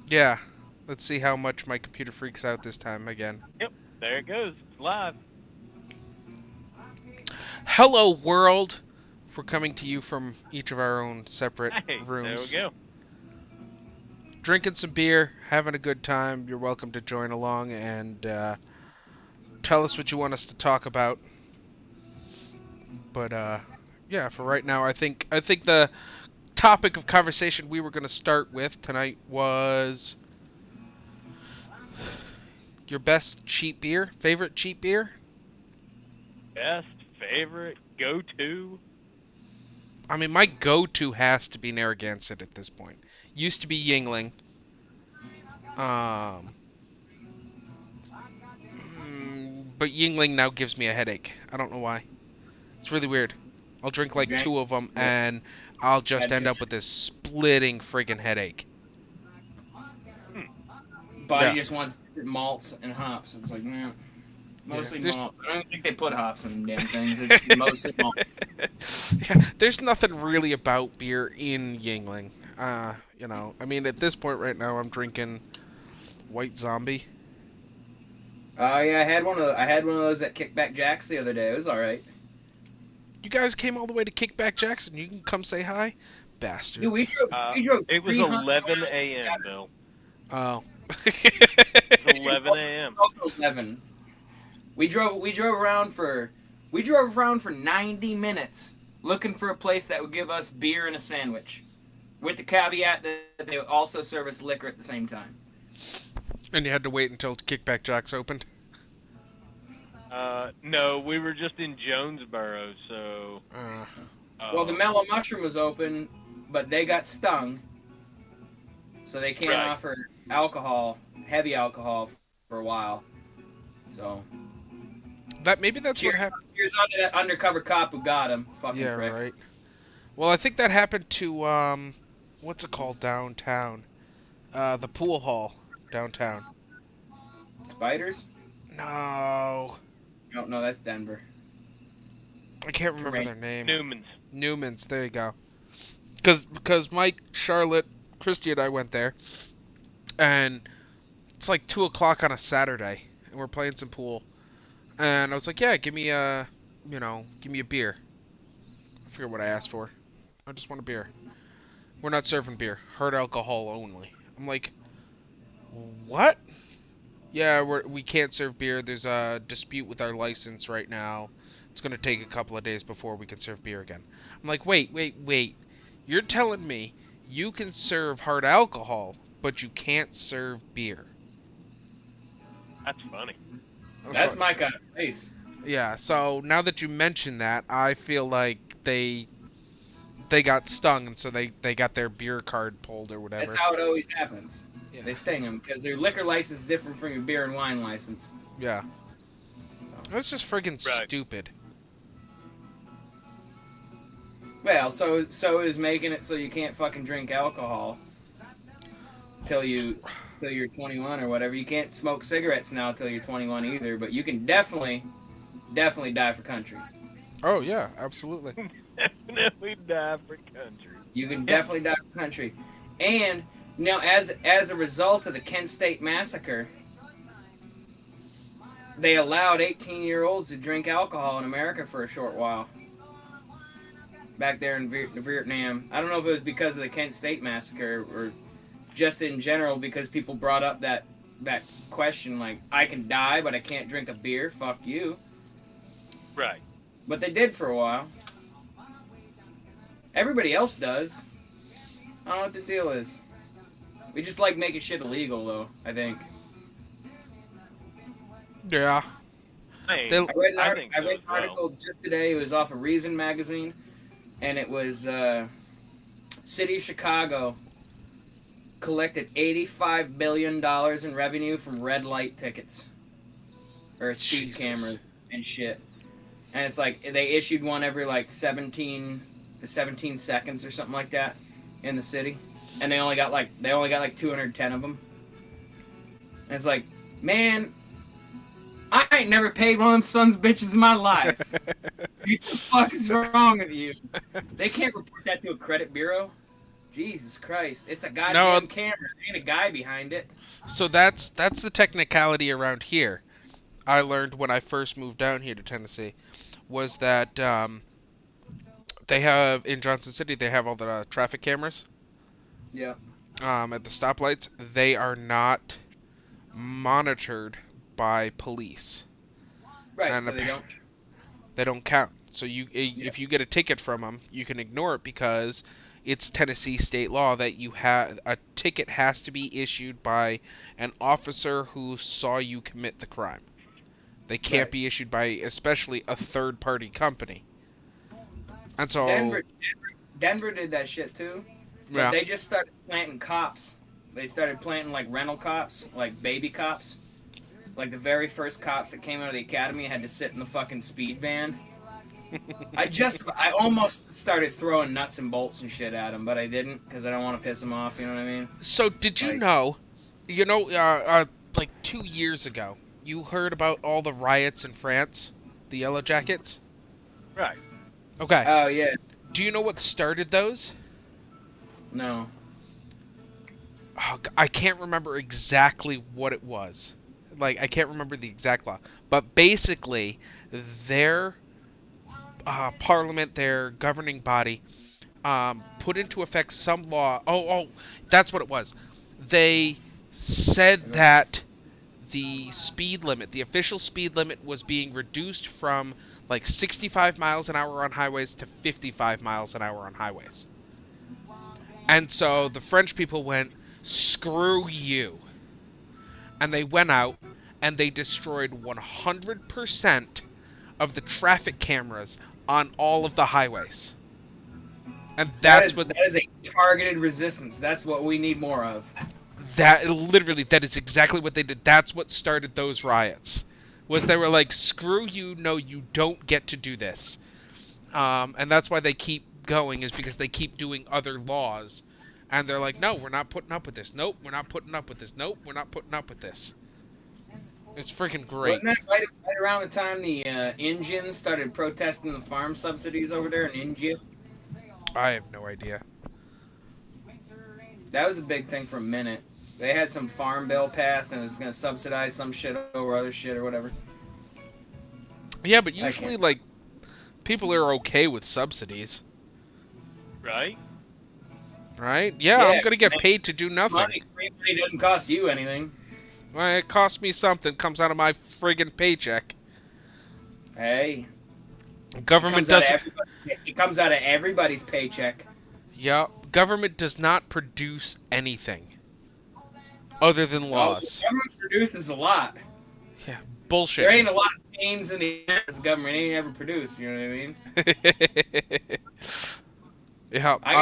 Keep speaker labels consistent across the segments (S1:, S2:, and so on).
S1: Yeah. Let's see how much my computer freaks out this time again.
S2: Yep, there it goes. It's live.
S1: Hello, world! We're coming to you from each of our own separate
S2: Hey, there we
S1: rooms.
S2: go.
S1: Drinking some beer, having a good time. You're welcome to join along and tell us what you want us to talk about. But yeah, for right now, I think the topic of conversation we were going to start with tonight was your best cheap beer, favorite cheap beer.
S2: Best, favorite, go-to.
S1: I mean, my go-to has to be Narragansett at this point. Used to be Yingling. But Yingling now gives me a headache. I don't know why. It's really weird. I'll drink like
S3: Drank-
S1: two of them and I'll just
S3: Had
S1: end
S3: to-
S1: up with this splitting friggin' headache.
S3: Body
S1: Yeah.
S3: just wants malts and hops. It's like, man, mostly
S1: there's-
S3: malts. I don't think they put hops in them damn things. It's mostly malts.
S1: Yeah, there's nothing really about beer in Yingling. I mean, at this point right now, I'm drinking White Zombie.
S3: Oh yeah, I had one of those at Kickback Jacks the other day. It was all right.
S1: You guys came all the way to Kickback Jackson. You can come say hi, bastards.
S3: Dude, we drove.
S2: It was
S3: 300
S2: 11
S3: miles
S2: a.m.,
S3: together.
S2: Bill.
S1: Oh.
S2: It was 11 a.m.
S3: Also 11. We drove around for 90 minutes looking for a place that would give us beer and a sandwich, with the caveat that they would also serve us liquor at the same time.
S1: And you had to wait until Kickback Jacks opened.
S2: No, we were just in Jonesboro, so.
S3: Well, the Mellow Mushroom was open, but they got stung, so they can't
S2: Right.
S3: offer alcohol, heavy alcohol, for a while. So.
S1: Maybe that's what
S3: Cheers,
S1: happened.
S3: cheers on to that undercover cop who got him. Fucking
S1: Yeah,
S3: prick.
S1: right. Well, I think that happened to what's it called downtown? The pool hall downtown.
S3: Spiders?
S1: No,
S3: No, that's Denver.
S1: I can't remember
S3: Right.
S1: their name.
S2: Newman's.
S1: Newman's. There you go. Because Mike, Charlotte, Christy, and I went there, and it's like 2 o'clock on a Saturday, and we're playing some pool, and I was like, yeah, give me a beer. I forget what I asked for. I just want a beer. We're not serving beer. Hard alcohol only. I'm like, what? Yeah, we can't serve beer. There's a dispute with our license right now. It's going to take a couple of days before we can serve beer again. I'm like, wait. You're telling me you can serve hard alcohol, but you can't serve beer?
S2: That's funny.
S3: That's my kind of place.
S1: Yeah, so now that you mention that, I feel like they got stung, and so they got their beer card pulled or whatever.
S3: That's how it always happens.
S1: Yeah.
S3: They sting them because their liquor license is different from your beer and wine license.
S1: Yeah. That's just friggin'
S2: Right.
S1: stupid.
S3: Well, so is making it so you can't fucking drink alcohol till you're 21 or whatever. You can't smoke cigarettes now till you're 21 either, but you can definitely die for country.
S1: Oh, yeah, absolutely.
S2: Definitely die for country.
S3: You can definitely die for country. And now, as a result of the Kent State Massacre, they allowed 18-year-olds to drink alcohol in America for a short while. Back there in Vietnam. I don't know if it was because of the Kent State Massacre or just in general because people brought up that question, like, I can die, but I can't drink a beer. Fuck you.
S2: Right.
S3: But they did for a while. Everybody else does. I don't know what the deal is. We just like making shit illegal, though, I think.
S1: Yeah.
S2: Hey,
S1: They-
S3: I read an,
S2: I
S3: art-
S2: think
S3: I
S2: so
S3: read
S2: as
S3: an
S2: well.
S3: article just today. It was off of Reason magazine, and it was City of Chicago collected $85 billion in revenue from red light tickets or speed
S1: Jesus.
S3: cameras and shit. And it's like they issued one every like 17 seconds or something like that in the city, and they only got like 210 of them. And it's like, man, I ain't never paid one of them sons of bitches in my life. What the fuck is wrong with you? They can't report that to a credit bureau. Jesus Christ! It's a goddamn
S1: No,
S3: camera. There ain't a guy behind it.
S1: so that's the technicality around here. I learned when I first moved down here to Tennessee was that they have in Johnson City they have all the traffic cameras
S3: Yeah.
S1: at the stoplights. They are not monitored by police,
S3: Right.
S1: and
S3: So they don't.
S1: they don't count. So
S3: Yeah.
S1: if you get a ticket from them, you can ignore it because it's Tennessee state law that you have a ticket has to be issued by an officer who saw you commit the crime. They can't
S3: Right.
S1: be issued by especially a third party company. And so
S3: Denver did that shit too. But
S1: yeah.
S3: they just started planting cops. They started planting like rental cops, like baby cops. Like the very first cops that came out of the academy had to sit in the fucking speed van. I almost started throwing nuts and bolts and shit at them, but I didn't because I don't want to piss them off. You know what I mean?
S1: So did you
S3: Like-
S1: know, like 2 years ago, you heard about all the riots in France, the Yellow Jackets?
S2: Right.
S1: Okay.
S3: Oh yeah.
S1: Do you know what started those?
S3: No.
S1: Oh, I can't remember exactly what it was. Like, I can't remember the exact law. But basically, their parliament, their governing body, put into effect some law. Oh, that's what it was. They said that the speed limit, the official speed limit, was being reduced from like 65 miles an hour on highways to 55 miles an hour on highways. And so the French people went, screw you. And they went out and they destroyed 100% of the traffic cameras on all of the highways. And that is
S3: a targeted resistance. That's what we need more of.
S1: that is exactly what they did. That's what started those riots. Was they were like, screw you, no, you don't get to do this. And that's why they keep going, is because they keep doing other laws. And they're like, no, we're not putting up with this. Nope, we're not putting up with this. Nope, we're not putting up with this. It's freaking great.
S3: Wasn't that right around the time the Indians started protesting the farm subsidies over there in India?
S1: I have no idea.
S3: That was a big thing for a minute. They had some farm bill passed and it was going to subsidize some shit over other shit or whatever.
S1: Yeah, but usually, like, people are okay with subsidies.
S2: Right.
S1: Right? Yeah, I'm going to get paid to do nothing.
S3: Free money doesn't cost you anything.
S1: Well, it costs me something. Comes out of my friggin' paycheck.
S3: Hey.
S1: Government doesn't...
S3: It comes out of everybody's paycheck.
S1: Yeah, government does not produce anything other than laws.
S3: Government produces a lot.
S1: Yeah, bullshit.
S3: There ain't a lot of pains in the ass government ain't ever produced. You know what I mean?
S1: Yeah,
S3: I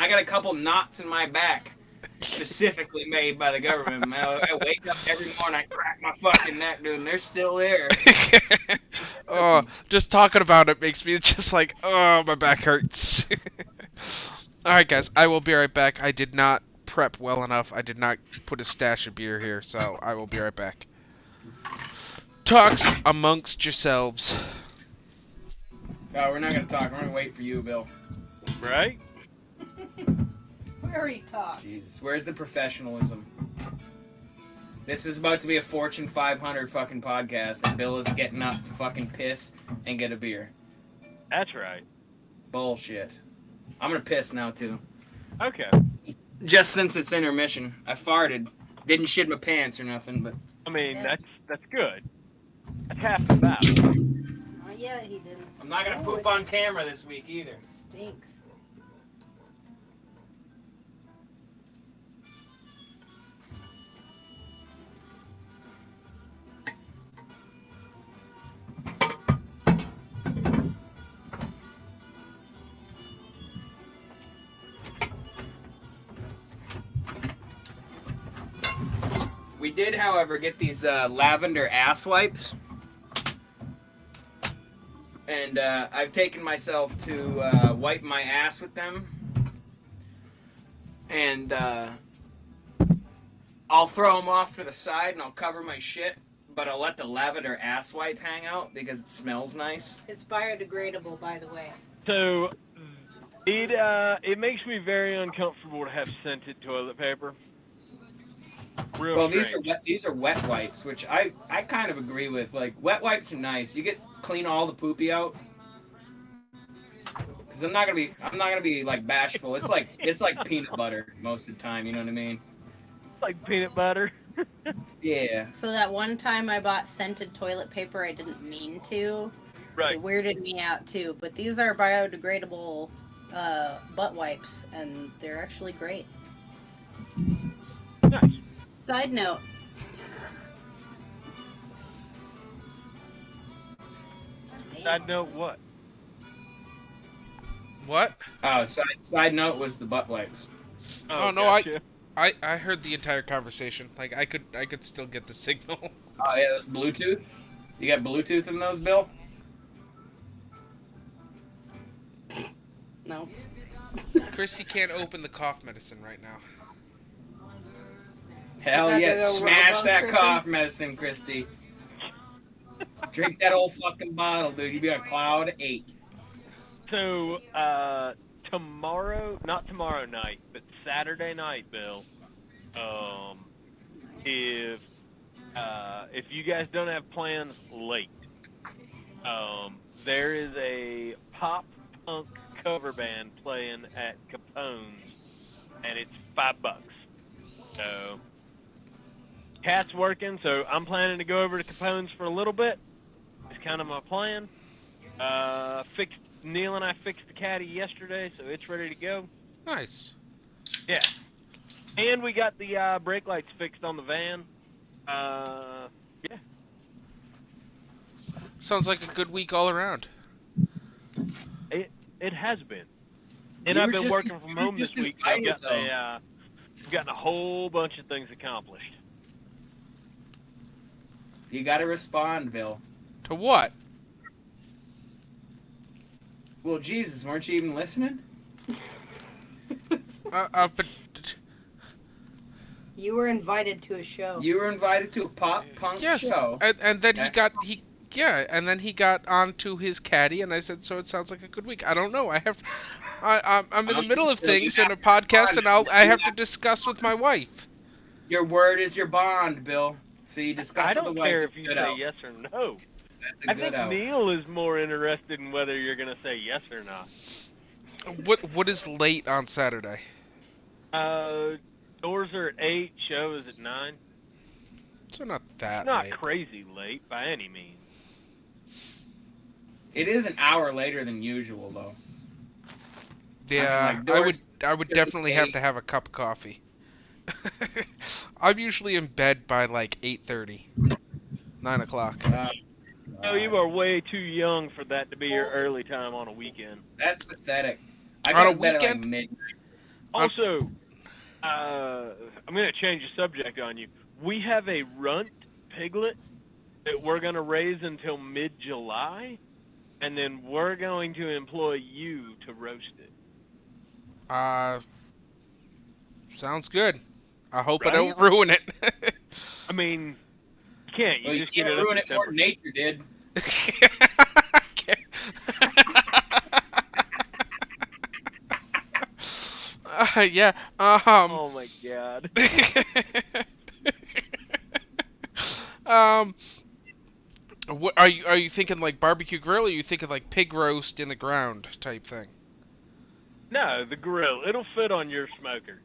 S3: got a couple knots in my back, specifically made by the government. Man, I wake up every morning, I crack my fucking neck, dude, and they're still there.
S1: Oh, just talking about it makes me just like, oh, my back hurts. Alright, guys, I will be right back. I did not prep well enough. I did not put a stash of beer here, so I will be right back. Talks amongst yourselves.
S3: No, we're not gonna talk. We're gonna wait for you, Bill.
S2: Right.
S4: We already talked.
S3: Jesus, where's the professionalism? This is about to be a Fortune 500 fucking podcast, and Bill is getting up to fucking piss and get a beer.
S2: That's right.
S3: Bullshit. I'm gonna piss now too.
S2: Okay.
S3: Just since it's intermission, I farted. Didn't shit my pants or nothing, but
S2: I mean, that's good. That's half the battle.
S4: Oh, yeah, he didn't.
S3: I'm not gonna
S4: Oh,
S3: poop on camera this week either.
S4: Stinks.
S3: We did, however, get these lavender ass wipes. And I've taken myself to wipe my ass with them. And I'll throw them off to the side and I'll cover my shit. But I'll let the lavender ass wipe hang out because it smells nice.
S4: It's biodegradable, by the way.
S2: So, It makes me very uncomfortable to have scented toilet paper. Real
S3: Well,
S2: strange.
S3: these are wet wipes, which I kind of agree with. Like, wet wipes are nice. You get clean all the poopy out. Cause I'm not gonna be like bashful. It's like peanut butter most of the time. You know what I mean?
S2: Like peanut butter.
S3: Yeah.
S4: So that one time I bought scented toilet paper, I didn't mean to.
S2: Right.
S4: It weirded me out too. But these are biodegradable butt wipes, and they're actually great.
S2: Nice.
S4: Side note.
S2: Side note, what?
S1: What?
S3: Oh, side note was the butt wipes.
S1: Oh, no,
S2: gotcha.
S1: I heard the entire conversation. Like I could still get the signal.
S3: Oh yeah, that's Bluetooth. You got Bluetooth in those, Bill?
S4: No.
S1: Chrissy can't open the cough medicine right now.
S3: Hell
S4: Gotta
S3: yeah!
S4: go
S3: Smash
S4: round
S3: that
S4: tripping.
S3: cough medicine, Christy. Drink that whole fucking bottle, dude. You be on cloud 8.
S2: So, not tomorrow night, but Saturday night, Bill. If you guys don't have plans late, there is a pop punk cover band playing at Capone's, and it's $5. So, Cat's working, so I'm planning to go over to Capone's for a little bit. It's kind of my plan. Neil and I fixed the caddy yesterday, so it's ready to go.
S1: Nice.
S2: Yeah. And we got the brake lights fixed on the van. Yeah.
S1: Sounds like a good week all around.
S2: It has been. And
S3: You
S2: I've
S3: were
S2: been
S3: just-
S2: working from
S3: you were
S2: home this
S3: just
S2: week. So I've
S3: invited,
S2: gotten a whole bunch of things accomplished.
S3: You gotta respond, Bill.
S1: To what?
S3: Well, Jesus, weren't you even listening?
S1: But
S4: You were invited to a show.
S3: You were invited to a pop punk
S1: yes,
S3: show.
S1: and then
S3: Yeah.
S1: and then he got onto his caddy, and I said, so it sounds like a good week. I don't know. I'm in the middle of things in a podcast, and I have to discuss with my wife.
S3: Your word is your bond, Bill. So you discuss
S2: I
S3: with
S2: don't
S3: the wife.
S2: care
S3: it's
S2: if you
S3: good
S2: say
S3: out.
S2: yes or no.
S3: That's a
S2: I
S3: good
S2: think
S3: out.
S2: Neil is more interested in whether you're going to say yes or not.
S1: What is late on Saturday?
S2: Doors are at 8, show is at 9.
S1: So not that
S2: Not
S1: late.
S2: crazy late by any means.
S3: It is an hour later than usual, though.
S1: Yeah,
S3: like doors
S1: I would
S3: are
S1: definitely have
S3: 8.
S1: to have a cup of coffee. I'm usually in bed by like 8:30, 9 o'clock.
S2: No, you are way too young for that to be your early time on a weekend.
S3: That's pathetic. I
S1: On
S3: got
S1: a
S3: to bed at like
S1: weekend?
S3: midnight.
S2: Also, I'm going to change the subject on you. We have a runt piglet that we're going to raise until mid-July, and then we're going to employ you to roast it.
S1: Sounds good. I hope I
S2: Right?
S1: don't ruin it.
S2: I mean, you can't. You
S3: Well, you
S2: just get
S3: can't
S2: it
S3: ruin
S2: up
S3: it more
S2: to
S3: than nature did.
S1: Yeah.
S2: Oh my god.
S1: What are you thinking, like barbecue grill, or are you thinking like pig roast in the ground type thing?
S2: No, the grill. It'll fit on your smoker.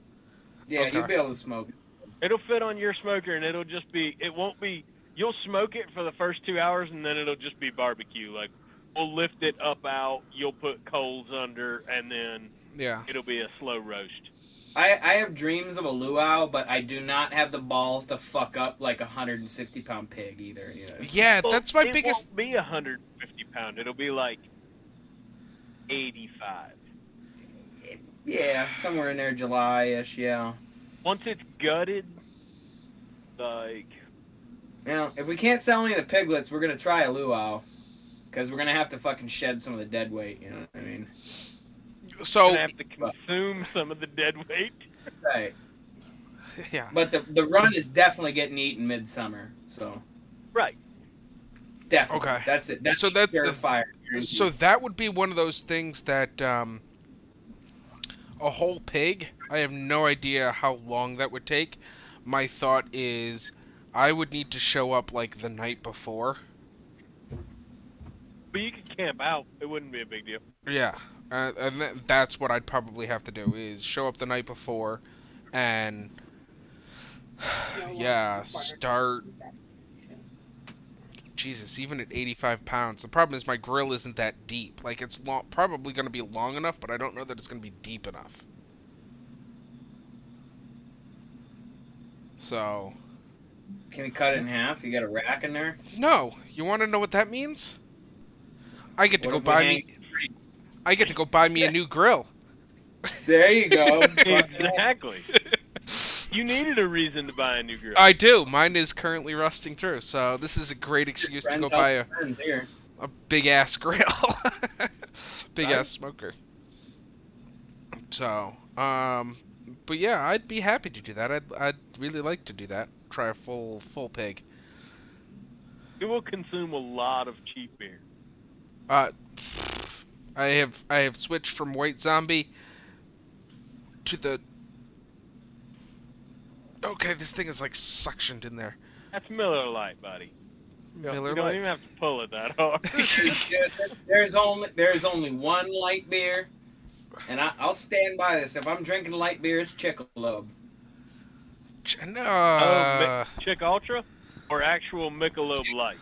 S3: Yeah,
S1: Okay.
S3: you'll be able to smoke it.
S2: It'll fit on your smoker, and it'll just be. It won't be. You'll smoke it for the first 2 hours, and then it'll just be barbecue. Like we'll lift it up out. You'll put coals under, and then
S1: Yeah.
S2: it'll be a slow roast.
S3: I have dreams of a luau, but I do not have the balls to fuck up like a 160-pound pig either. You know?
S1: Yeah,
S2: Well,
S1: that's my
S2: it
S1: biggest.
S2: won't be 150 pound. It'll be like 85.
S3: Yeah, somewhere in there, July-ish, yeah.
S2: Once it's gutted, like
S3: Now, if we can't sell any of the piglets, we're going to try a luau. Because we're going to have to fucking shed some of the dead weight, you know what I mean?
S1: So
S2: gonna have to consume some of the dead weight.
S3: Right.
S1: yeah.
S3: But the run is definitely getting eaten midsummer, so.
S2: Right.
S3: Definitely.
S1: Okay.
S3: That's it. That's
S1: So that-
S3: surefire.
S1: So that would be one of those things that A whole pig? I have no idea how long that would take. My thought is I would need to show up like the night before.
S2: But you could camp out. It wouldn't be a big deal.
S1: Yeah, and that's what I'd probably have to do is show up the night before, and yeah, start. Jesus, even at 85 pounds, the problem is my grill isn't that deep. Like it's probably going to be long enough, but I don't know that it's going to be deep enough. So.
S3: Can we cut it in half? You got a rack in there?
S1: No, you want to know what that means? I get to
S3: What
S1: go
S3: if we
S1: buy
S3: hang
S1: me.
S3: the tree?
S1: I get to go buy me a new grill.
S3: There you go.
S2: Exactly. You needed a reason to buy a new grill.
S1: I do. Mine is currently rusting through, so this is a great excuse to go buy a big ass grill, big ass smoker. So, but yeah, I'd be happy to do that. I'd really like to do that. Try a full pig.
S2: It will consume a lot of cheap beer.
S1: I have switched from White Zombie to the. Okay, this thing is like suctioned in there.
S2: That's Miller Lite, buddy.
S1: Miller
S2: You don't
S1: Lite.
S2: even have to pull it that hard.
S3: There's only one light beer, and I'll stand by this. If I'm drinking light beer, it's Michelob.
S1: No.
S2: Chick Ultra or actual Michelob Light?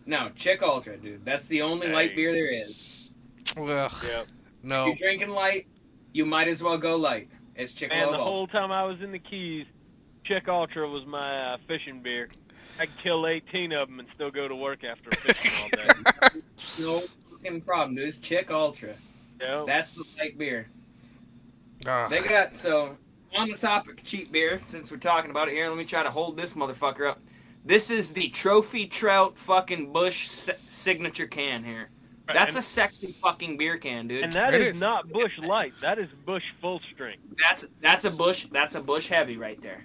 S3: No, Chick Ultra, dude. That's the only light beer there is.
S1: Ugh.
S2: Yep.
S1: No.
S3: If you're drinking light, you might as well go light. It's Chick
S2: Man, the
S3: Ultra.
S2: whole time I was in the Keys, Chick Ultra was my fishing beer. I could kill 18 of them and still go to work after fishing all day.
S3: No fucking problem, dude. It's Chick Ultra.
S2: Yep.
S3: That's the light beer.
S1: Ugh.
S3: They got, so, on the topic of cheap beer, since we're talking about it here, let me try to hold this motherfucker up. This is the Trophy Trout fucking Bush signature can here.
S2: Right,
S3: That's a sexy fucking beer can, dude.
S2: And that
S1: It
S2: is
S1: is.
S2: not Bush Light. That is Bush Full Strength.
S3: That's a Bush heavy right there.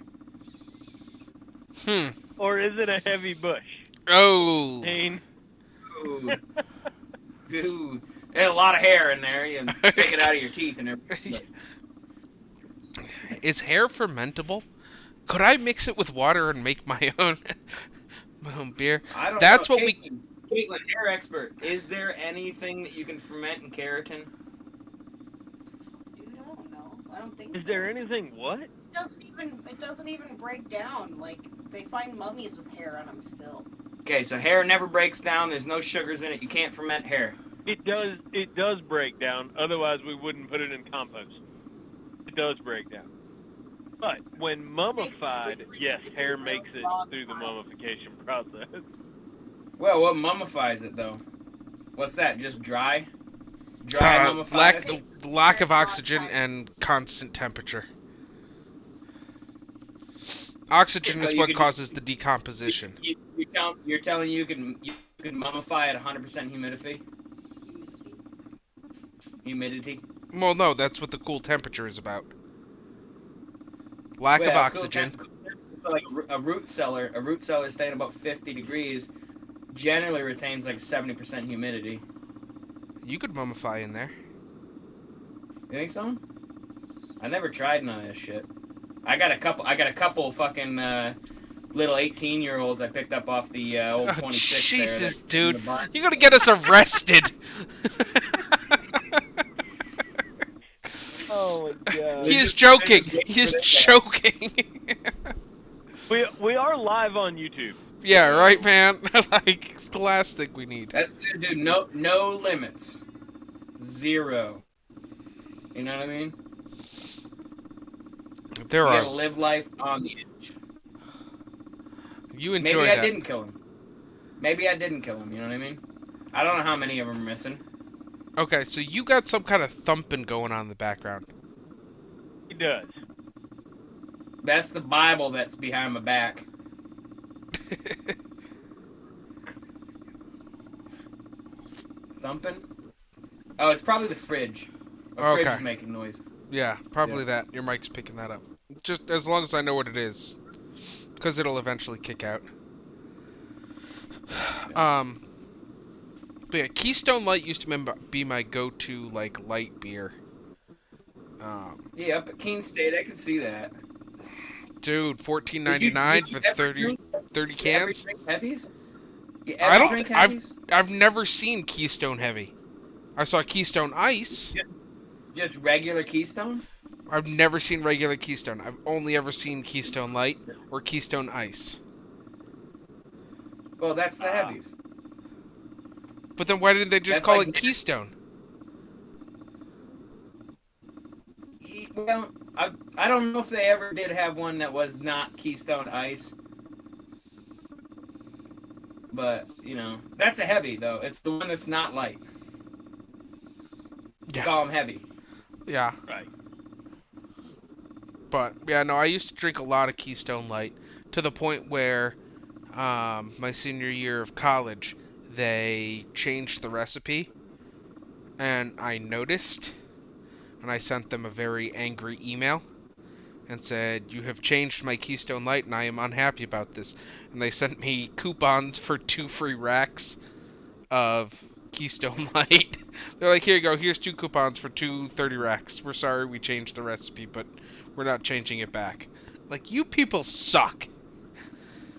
S2: Or is it a heavy Bush?
S1: Oh.
S2: Dean?
S3: Ooh. Dude. There's a lot of hair in there. You can pick it out of your teeth and everything.
S1: Is hair fermentable? Could I mix it with water and make my own beer?
S3: I don't
S1: That's
S3: know.
S1: what we.
S3: Caitlin, hair expert. Is there anything that you can ferment in keratin?
S4: Dude, I don't know. I don't think
S2: Is
S4: so.
S2: there anything what?
S4: It doesn't even break down. Like, they find mummies with hair on them still.
S3: Okay, so hair never breaks down. There's no sugars in it. You can't ferment hair.
S2: It does break down, otherwise we wouldn't put it in compost. It does break down. But when mummified, yes, hair makes it through the mummification process.
S3: Well, what mummifies it though? What's that? Just dry? Dry mummifies?
S1: Lack of oxygen and constant temperature. Oxygen
S3: Yeah,
S1: is
S3: you
S1: what
S3: could-
S1: causes the decomposition.
S3: You're telling you can mummify at 100% humidity? Humidity?
S1: Well, no, that's what the cool temperature is about. Lack of
S3: Well,
S1: oxygen.
S3: So like a root cellar staying about 50 degrees generally retains like 70% humidity.
S1: You could mummify in there.
S3: You think so? I never tried none of this shit. I got a couple fucking little 18-year-olds I picked up off the old
S1: Oh,
S3: 26
S1: Jesus,
S3: there. that-
S1: dude. You're gonna get us arrested.
S2: Oh my god.
S1: He is
S3: just-
S1: joking.
S3: they're just
S1: He is
S3: waiting for
S1: joking.
S2: We are live on YouTube.
S1: Yeah, right, man. Like the last thing we need.
S3: That's dude. No limits. Zero. You know what I mean?
S1: There
S3: You gotta
S1: are.
S3: live life on the edge.
S1: You enjoy
S3: Maybe
S1: that.
S3: I didn't kill him. Maybe I didn't kill him. You know what I mean? I don't know how many of them are missing.
S1: Okay, so you got some kind of thumping going on in the background.
S2: He does.
S3: That's the Bible that's behind my back. Thumping? Oh, it's probably the fridge. The fridge
S1: Okay.
S3: is making noise.
S1: Yeah, probably that. Your mic's picking that up. Just as long as I know what it is. Because it'll eventually kick out. But yeah, Keystone Light used to be my go-to, like, light beer.
S3: Yeah, up at Keene State, I can see that.
S1: Dude,
S3: Did you,
S1: $14.99
S3: did you
S1: for
S3: ever
S1: 30
S3: drink?
S1: 30
S3: You ever
S1: cans.
S3: drink heavies? You
S1: I
S3: ever
S1: don't.
S3: drink heavies?
S1: I've never seen Keystone Heavy. I saw Keystone Ice.
S3: Just regular Keystone?
S1: I've never seen regular Keystone. I've only ever seen Keystone Light or Keystone Ice.
S3: Well, that's the heavies.
S1: But then why didn't they just
S3: That's
S1: call
S3: like-
S1: it Keystone?
S3: Well, I don't know if they ever did have one that was not Keystone Ice. But, you know, that's a heavy, though. It's the one that's not light.
S1: Yeah.
S3: Call them heavy.
S1: Yeah.
S2: Right.
S1: But yeah, no, I used to drink a lot of Keystone Light to the point where my senior year of college, they changed the recipe, and I noticed, and I sent them a very angry email and said, "You have changed my Keystone Light, and I am unhappy about this." And they sent me coupons for 2 free racks of Keystone Light. They're like, "Here you go. Here's 2 coupons for 2 30 racks. We're sorry we changed the recipe, but we're not changing it back." Like, you people suck.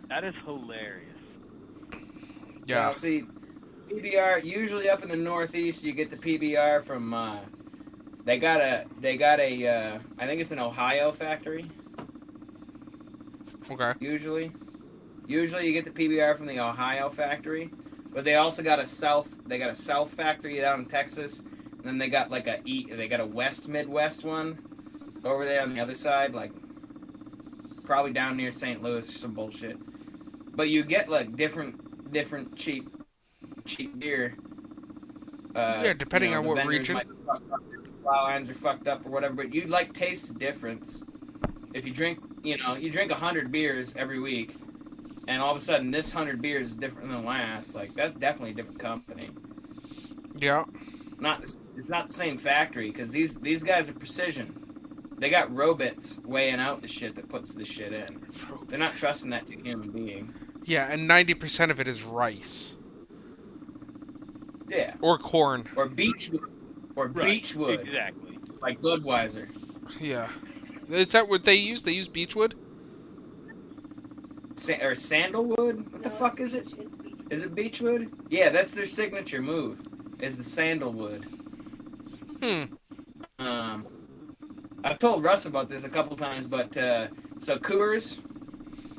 S2: That is hilarious.
S1: Yeah.
S3: Well, see, PBR, usually up in the Northeast, you get the PBR from, they got a, I think it's an Ohio factory,
S1: Okay.
S3: usually. Usually you get the PBR from the Ohio factory, but they also got a South factory down in Texas, and then they got like they got a West Midwest one over there on the other side, like probably down near St. Louis or some bullshit. But you get like different cheap beer.
S1: Yeah, depending
S3: you know,
S1: on
S3: the
S1: what
S3: vendors
S1: region.
S3: might be fucked up, the plow lines are fucked up or whatever, but you'd like taste the difference. If you drink, you drink 100 beers every week, and all of a sudden this 100 beers is different than the last, like that's definitely a different company.
S1: Yeah.
S3: It's not the same factory, because these guys are precision. They got robots weighing out the shit that puts the shit in. They're not trusting that to a human being.
S1: Yeah, and 90% of it is rice.
S3: Yeah.
S1: Or corn.
S3: Or beechwood. Or
S2: Right.
S3: beechwood.
S2: Exactly.
S3: Like Budweiser.
S1: Yeah. Is that what they use? They use beechwood?
S3: Or sandalwood? What the fuck is it?
S4: It's beach.
S3: Is it beechwood? Yeah, that's their signature move. Is the sandalwood. I've told Russ about this a couple times, but so Coors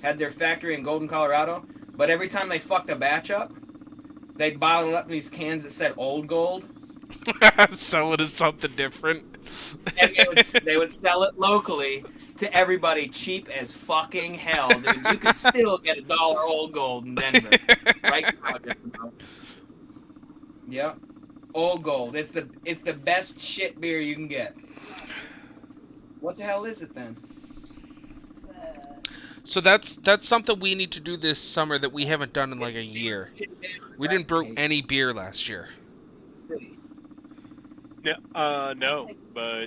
S3: had their factory in Golden, Colorado, but every time they fucked a batch up, they'd bottle it up in these cans that said Old Gold,
S1: Sell it as something different.
S3: and they would sell it locally to everybody cheap as fucking hell, dude. You could still get $1 Old Gold in Denver, right now. Yep, Old Gold. It's the best shit beer you can get. What the hell is it then?
S4: It's,
S1: So that's something we need to do this summer that we haven't done in like a year. We didn't brew any beer last year.
S2: No, but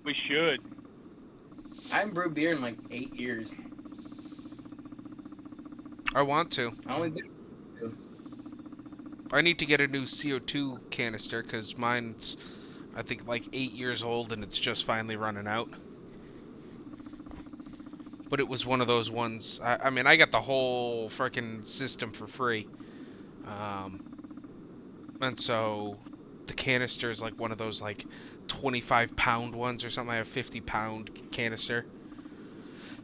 S2: we should.
S3: I haven't brewed beer in like 8 years.
S1: I want to.
S3: I only did.
S1: I need to get a new CO2 canister because mine's, I think, like 8 years old and it's just finally running out. But it was one of those ones. I mean, I got the whole freaking system for free. And so the canister is like one of those like 25-pound ones or something. I have 50-pound canister.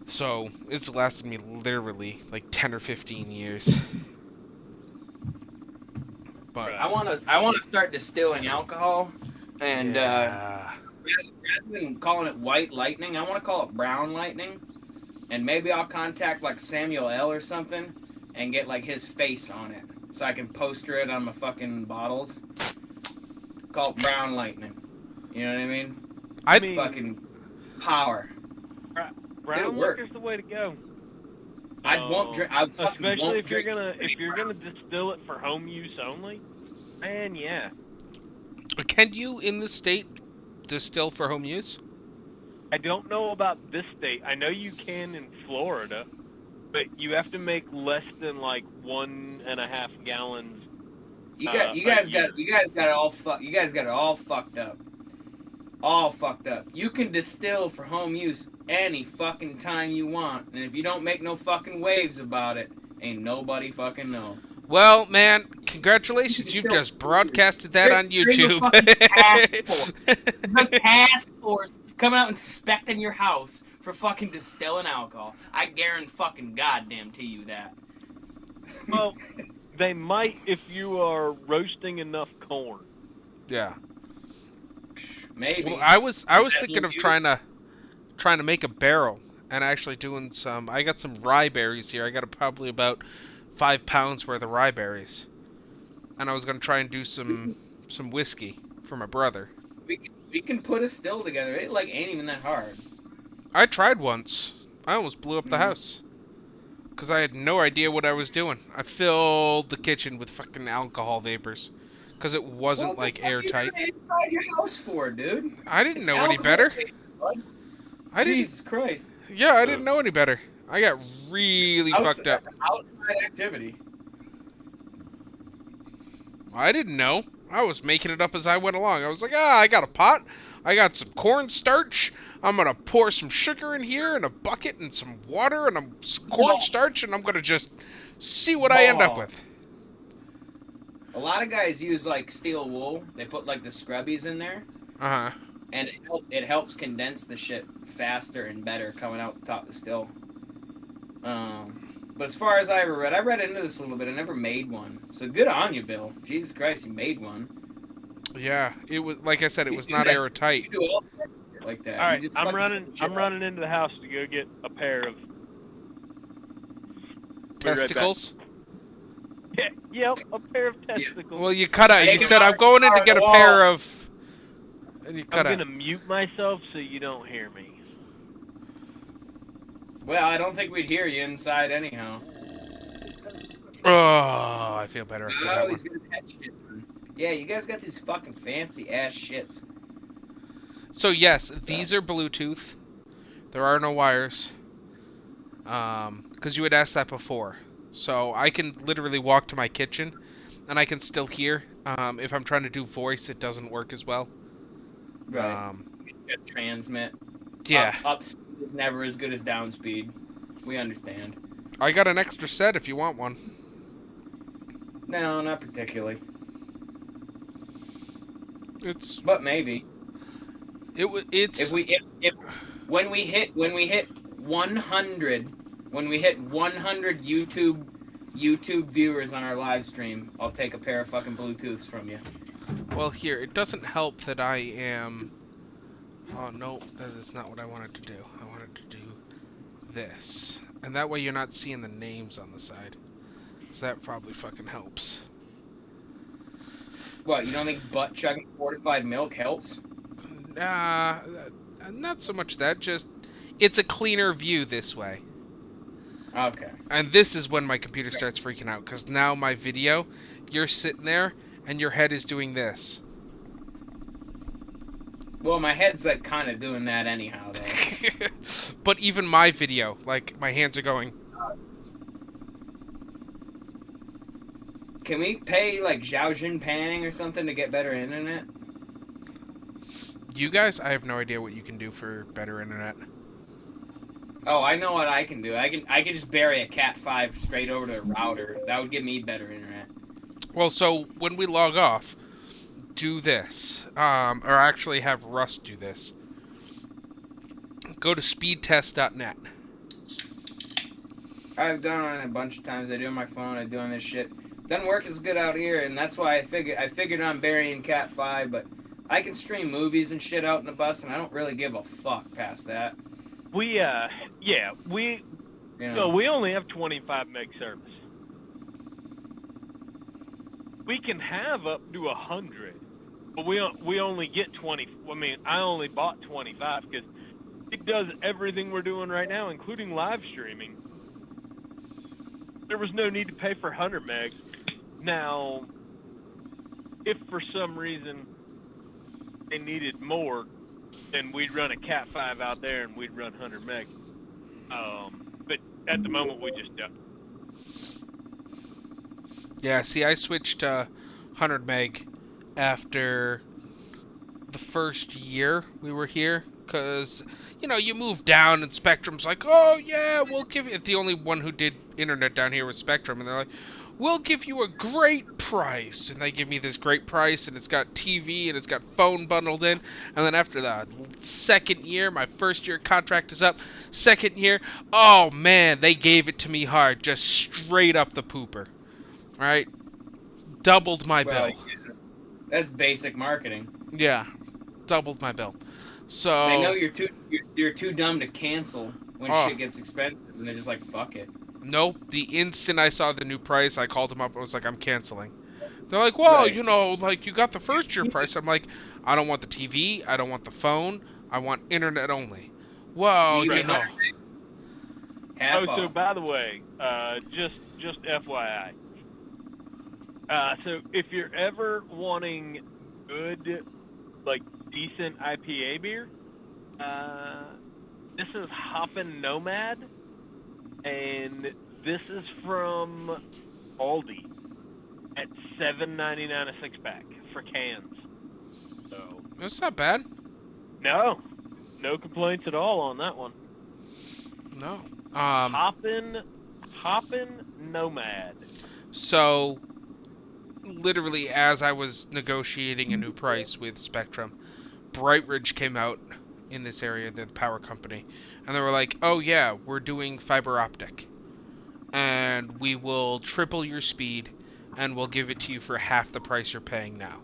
S1: So it's lasted me literally like 10 or 15 years. But
S3: I want to start distilling alcohol, and
S1: yeah.
S3: rather than calling it White Lightning, I want to call it Brown Lightning, and maybe I'll contact like Samuel L. or something and get like his face on it, so I can poster it on my fucking bottles. Call it Brown Lightning. You know what I mean?
S1: I
S2: mean,
S3: Fucking power.
S2: Brown
S3: work.
S2: liquor's the way to go.
S3: I won't drink. I fucking
S2: Especially
S3: won't
S2: if you're
S3: drink
S2: gonna distill it for home use only. Man, yeah.
S1: Can you in the state distill for home use?
S2: I don't know about this state. I know you can in Florida, but you have to make less than like 1.5 gallons.
S3: You guys got it all you guys got it all fucked up. all fucked up. You can distill for home use any fucking time you want, and if you don't make no fucking waves about it, ain't nobody fucking know.
S1: Well, man, congratulations. You've just broadcasted that on YouTube.
S3: The task force coming out inspecting your house for fucking distilling alcohol. I guarantee fucking goddamn to you that.
S2: Well, they might if you are roasting enough corn.
S1: Yeah.
S3: Maybe.
S1: Well, I was
S3: that
S1: thinking of
S3: used?
S1: trying to make a barrel and actually doing some. I got some rye berries here. I got probably about 5 pounds worth of rye berries, and I was gonna try and do some whiskey for my brother.
S3: We can put a still together. It like ain't even that hard.
S1: I tried once. I almost blew up the house because I had no idea what I was doing. I filled the kitchen with fucking alcohol vapors because it wasn't like airtight.
S3: What the fuck are you doing inside your house for, dude?
S1: I didn't
S3: It's
S1: know any
S3: alcohol
S1: better.
S3: vapor, bud.
S1: I didn't.
S3: Jesus Christ.
S1: Yeah, I didn't know any better. I got really fucked up.
S3: Outside activity.
S1: I didn't know. I was making it up as I went along. I was like, I got a pot. I got some cornstarch. I'm going to pour some sugar in here and a bucket and some water and cornstarch, and I'm going to just see what I end up with.
S3: A lot of guys use, like, steel wool. They put, like, the scrubbies in there.
S1: Uh-huh.
S3: And it helps condense the shit faster and better coming out the top of the still. But as far as I read into this a little bit. I never made one. So good on you, Bill. Jesus Christ, you made one.
S1: Yeah, it was like I said, it was not airtight.
S3: You do all sorts of shit like that.
S2: All right,
S3: You just
S2: I'm
S3: fucking
S2: running into the house to go get a pair of
S1: Testicles?
S2: Yep, a pair of testicles.
S1: Well, you cut out.
S3: Hey,
S1: You said, I'm going in to get a
S3: wall.
S1: pair of... And you cut
S2: I'm
S1: out.
S2: gonna mute myself so you don't hear me.
S3: Well, I don't think we'd hear you inside anyhow.
S1: Oh, I feel better after that
S3: Oh,
S1: one.
S3: he's got his head shit on. Yeah, you guys got these fucking fancy ass shits.
S1: So yes, these are Bluetooth. There are no wires. Because you had asked that before. So I can literally walk to my kitchen, and I can still hear. If I'm trying to do voice, it doesn't work as well.
S3: Right. It's got transmit.
S1: Yeah.
S3: Up speed is never as good as down speed. We understand.
S1: I got an extra set if you want one.
S3: No, not particularly.
S1: It's
S3: But maybe.
S1: it's
S3: If when we hit 100 YouTube viewers on our live stream, I'll take a pair of fucking Bluetooths from you.
S1: well here. It doesn't help that I am. Oh no, that is not what I wanted to do. I wanted to do this, and that way you're not seeing the names on the side. So that probably fucking helps.
S3: What, you don't think butt chugging fortified milk helps?
S1: Not so much that. Just it's a cleaner view this way.
S3: Okay.
S1: And this is when my computer starts freaking out, because now my video, you're sitting there and your head is doing this.
S3: Well, my head's like kind of doing that anyhow, though.
S1: But even my video, like my hands are going.
S3: Can we pay like Xiaojin Pang or something to get better internet?
S1: You guys, I have no idea what you can do for better internet.
S3: Oh, I know what I can do. I can just bury a Cat 5 straight over to the router. That would give me better internet.
S1: Well, so when we log off, do this, or actually have Russ do this. Go to speedtest.net.
S3: I've done it a bunch of times. I do it on my phone. I do on this shit. Doesn't work as good out here, and that's why I figured on burying Cat 5. But I can stream movies and shit out in the bus, and I don't really give a fuck past that.
S2: We
S3: You
S2: no,
S3: know.
S2: we only have 25 meg service. We can have up to 100, but we only get 20. I mean, I only bought 25 because it does everything we're doing right now, including live streaming. There was no need to pay for 100 megs. Now, if for some reason they needed more, then we'd run a Cat 5 out there and we'd run 100 meg. But at the moment we just don't.
S1: Yeah, see, I switched to 100 meg after the first year we were here, because, you know, you move down and Spectrum's like, oh yeah, we'll give you, the only one who did internet down here was Spectrum, and they're like, we'll give you a great price, and they give me this great price, and it's got TV, and it's got phone bundled in, and then after the second year, my first year contract is up, second year, oh man, they gave it to me hard, just straight up the pooper, right? Doubled my bill.
S3: Yeah. That's basic marketing.
S1: Yeah, doubled my bill. So
S3: They know you're too dumb to cancel when
S1: Oh.
S3: shit gets expensive, and they're just like, fuck it.
S1: nope. The instant I saw the new price, I called them up. I was like, I'm canceling. They're like, well,
S3: Right.
S1: you know, like you got the first year price. I'm like, I don't want the TV. I don't want the phone. I want internet only. Well,
S3: You
S1: you
S3: get
S1: know.
S3: Half
S2: So
S3: off.
S2: by the way, just FYI. So if you're ever wanting good, like decent IPA beer, this is Hoppin' Nomad, and this is from Aldi at $7.99 a 6-pack for cans. So
S1: That's not bad.
S2: no complaints at all on that one.
S1: No.
S2: Hoppin' Nomad.
S1: So, literally, as I was negotiating a new price with Spectrum, Brightridge came out in this area, the power company, and they were like, oh yeah, we're doing fiber optic, and we will triple your speed, and we'll give it to you for half the price you're paying now.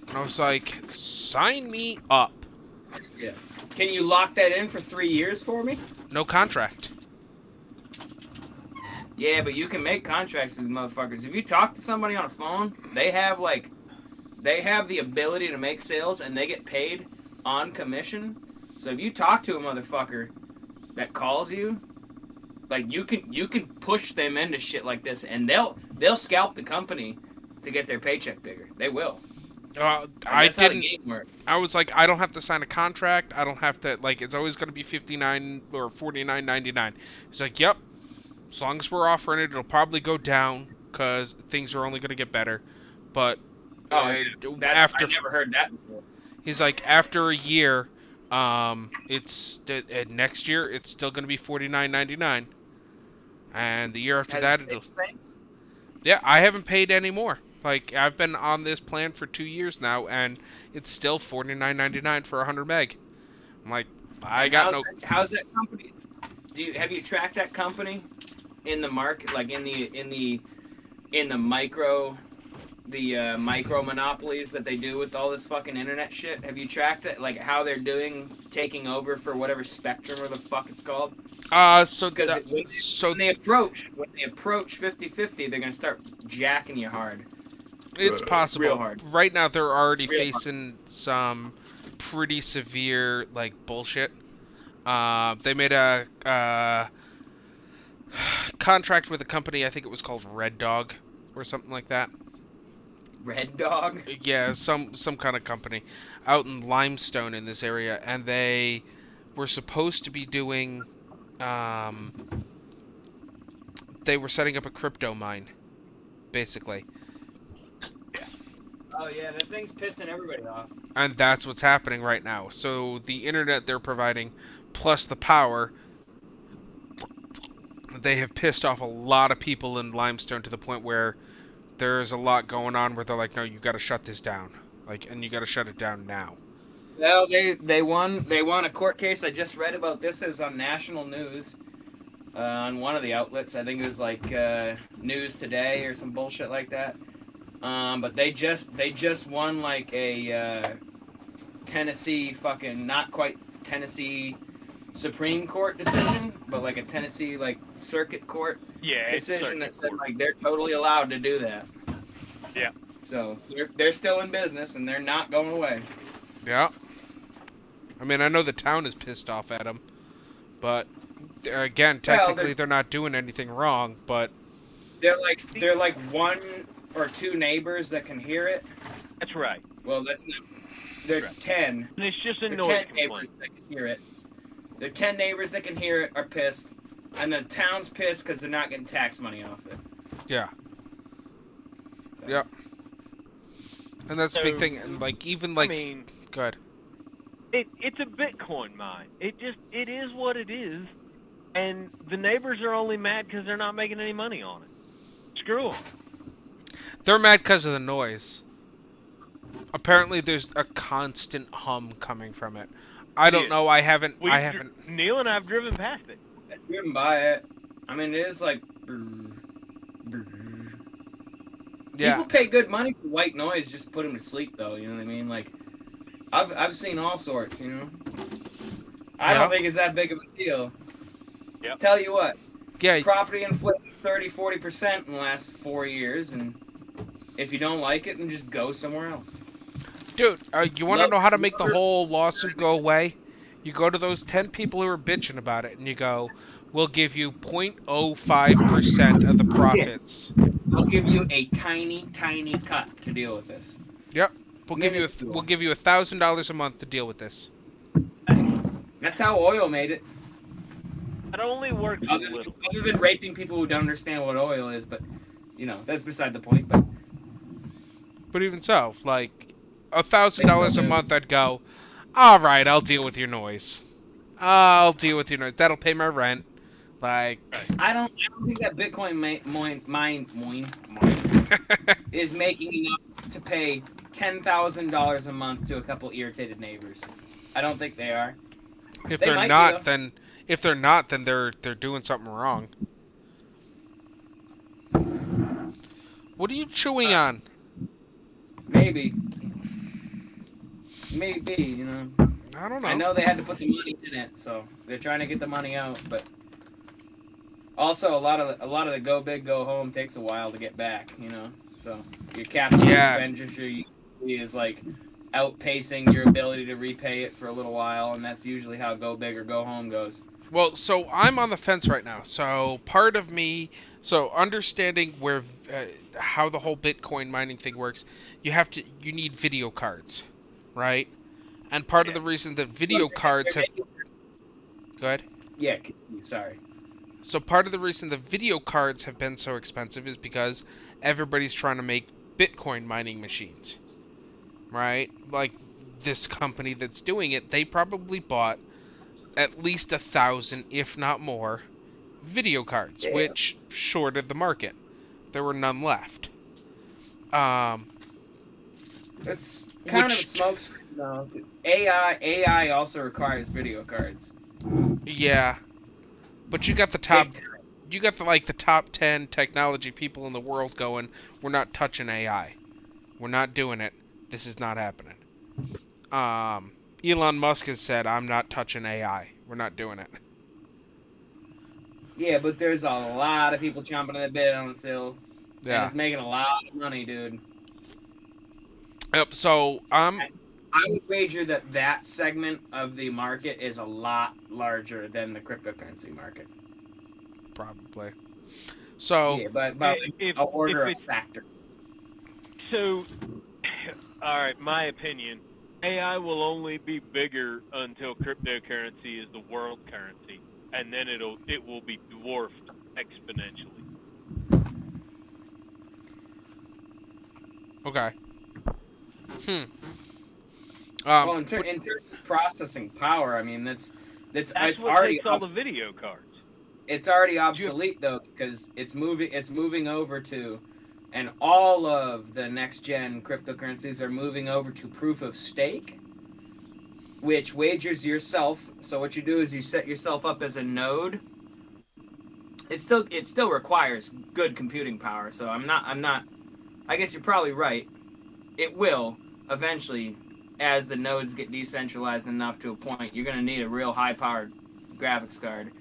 S1: And I was like, sign me up.
S3: Yeah. Can you lock that in for 3 years for me?
S1: No contract.
S3: Yeah, but you can make contracts with motherfuckers. If you talk to somebody on a phone, they have the ability to make sales, and they get paid on commission. So if you talk to a motherfucker that calls you, like you can push them into shit like this, and they'll scalp the company to get their paycheck bigger. They will.
S1: I
S3: That's how the
S1: didn't.
S3: game works.
S1: I was like, I don't have to sign a contract. I don't have to, like, it's always going to be $59 or $49.99. He's like, yep. As long as we're offering it, it'll probably go down because things are only going to get better. But
S3: I
S1: after,
S3: never heard that before.
S1: he's like, after a year, it's next year it's still going to be $49.99, and the year after that, it'll. Yeah, I haven't paid any more. Like, I've been on this plan for 2 years now, and it's still $49.99 for 100 meg. I'm like,
S3: How's that company? Have you tracked that company in the market, like in the micro monopolies that they do with all this fucking internet shit? Have you tracked it, like how they're taking over for whatever Spectrum or the fuck it's called? When they approach 50-50, they're gonna start jacking you hard.
S1: It's possible.
S3: Real hard.
S1: Right now, they're already
S3: Real
S1: facing some pretty severe, like, bullshit. They made a contract with a company, I think it was called Red Dog, or something like that.
S3: Red Dog?
S1: Yeah, some kind of company out in Limestone in this area, and they were supposed to be doing, they were setting up a crypto mine, basically.
S3: Oh yeah, that thing's pissing everybody off.
S1: And that's what's happening right now. So the internet they're providing, plus the power, they have pissed off a lot of people in Limestone to the point where there's a lot going on where they're like, no, you got to shut this down, like, and you got to shut it down now.
S3: Well, they won a court case. I just read about this. It was on national news on one of the outlets. I think it was like News Today or some bullshit like that. But they just won like a Tennessee fucking, not quite Tennessee Supreme Court decision, but like a Tennessee like circuit court decision that said like they're totally allowed to do that.
S2: Yeah.
S3: So they're still in business and they're not going away.
S1: Yeah. I mean, I know the town is pissed off at them, but again, technically they're not doing anything wrong. But
S3: they're like one or two neighbors that can hear it.
S2: That's right.
S3: Well, that's not. They're 10.
S2: And it's just a noise
S3: 10
S2: complaint.
S3: neighbors that can hear it. They're 10 neighbors that can hear it are pissed, and the town's pissed because they're not getting tax money off it.
S1: yeah,
S3: So.
S1: yeah, and that's the big
S2: So,
S1: thing. And like even like,
S2: I mean,
S1: Good.
S2: It's a Bitcoin mine. It is what it is, and the neighbors are only mad because they're not making any money on it. Screw them.
S1: They're mad because of the noise. Apparently, there's a constant hum coming from it. I don't know. I haven't.
S2: Neil and I have driven past it.
S3: I've driven by it. I mean, it is like.
S1: Yeah.
S3: People pay good money for white noise just to put them to sleep, though. You know what I mean? Like, I've seen all sorts. You know. I don't think it's that big of a deal.
S2: Yep.
S3: Tell you what.
S1: Yeah.
S3: Property inflated 30-40% in the last 4 years, and if you don't like it, then just go somewhere else.
S1: Dude, you want to know how to make the whole lawsuit go away? You go to those 10 people who are bitching about it, and you go, we'll give you 0.05% of the profits.
S3: I'll give you a tiny, tiny cut to deal with this.
S1: Yep. We'll give you $1,000 a month to deal with this.
S3: That's how oil made it.
S2: It only works a little.
S3: Other than raping people who don't understand what oil is, but, you know, that's beside the point.
S1: But even so, like, $1,000 a month, I'd go, all right, I'll deal with your noise. I'll deal with your noise. That'll pay my rent. Like,
S3: I don't think that Bitcoin mine is making enough to pay $10,000 a month to a couple irritated neighbors. I don't think they are.
S1: If they're not, then they're doing something wrong. What are you chewing on?
S3: Maybe, you know.
S1: I don't know.
S3: I know they had to put the money in it, so they're trying to get the money out. But also, a lot of the go big, go home takes a while to get back. You know, so your capital expenditure is like outpacing your ability to repay it for a little while, and that's usually how go big or go home goes.
S1: Well, so I'm on the fence right now. So part of me, understanding where how the whole Bitcoin mining thing works, you need video cards, right? And part of the reason that video cards have... Go ahead.
S3: Yeah, sorry.
S1: So part of the reason the video cards have been so expensive is because everybody's trying to make Bitcoin mining machines, right? Like this company that's doing it, they probably bought at least 1,000, if not more, video cards, which shorted the market. There were none left.
S3: That's kind of a smokescreen, though. AI also requires video cards.
S1: Yeah, but you got the top. You got the top 10 technology people in the world going, we're not touching AI. We're not doing it. This is not happening. Elon Musk has said, I'm not touching AI. We're not doing it.
S3: Yeah, but there's a lot of people chomping at the bit on this hill.
S1: Yeah.
S3: And it's making a lot of money, dude.
S1: Yep, so,
S3: I would wager that segment of the market is a lot larger than the cryptocurrency market.
S1: Probably. So...
S3: Yeah, but I'll order a factor.
S2: So, alright, my opinion. AI will only be bigger until cryptocurrency is the world currency, and then it will be dwarfed exponentially.
S1: Okay.
S3: Well, in terms of processing power, I mean it's
S2: what
S3: already
S2: takes all the video cards.
S3: It's already obsolete though, because it's moving over to, and all of the next gen cryptocurrencies are moving over to proof of stake, which wagers yourself. So what you do is you set yourself up as a node. It still requires good computing power. So I'm not. I guess you're probably right. It will eventually, as the nodes get decentralized enough to a point, you're going to need a real high-powered graphics card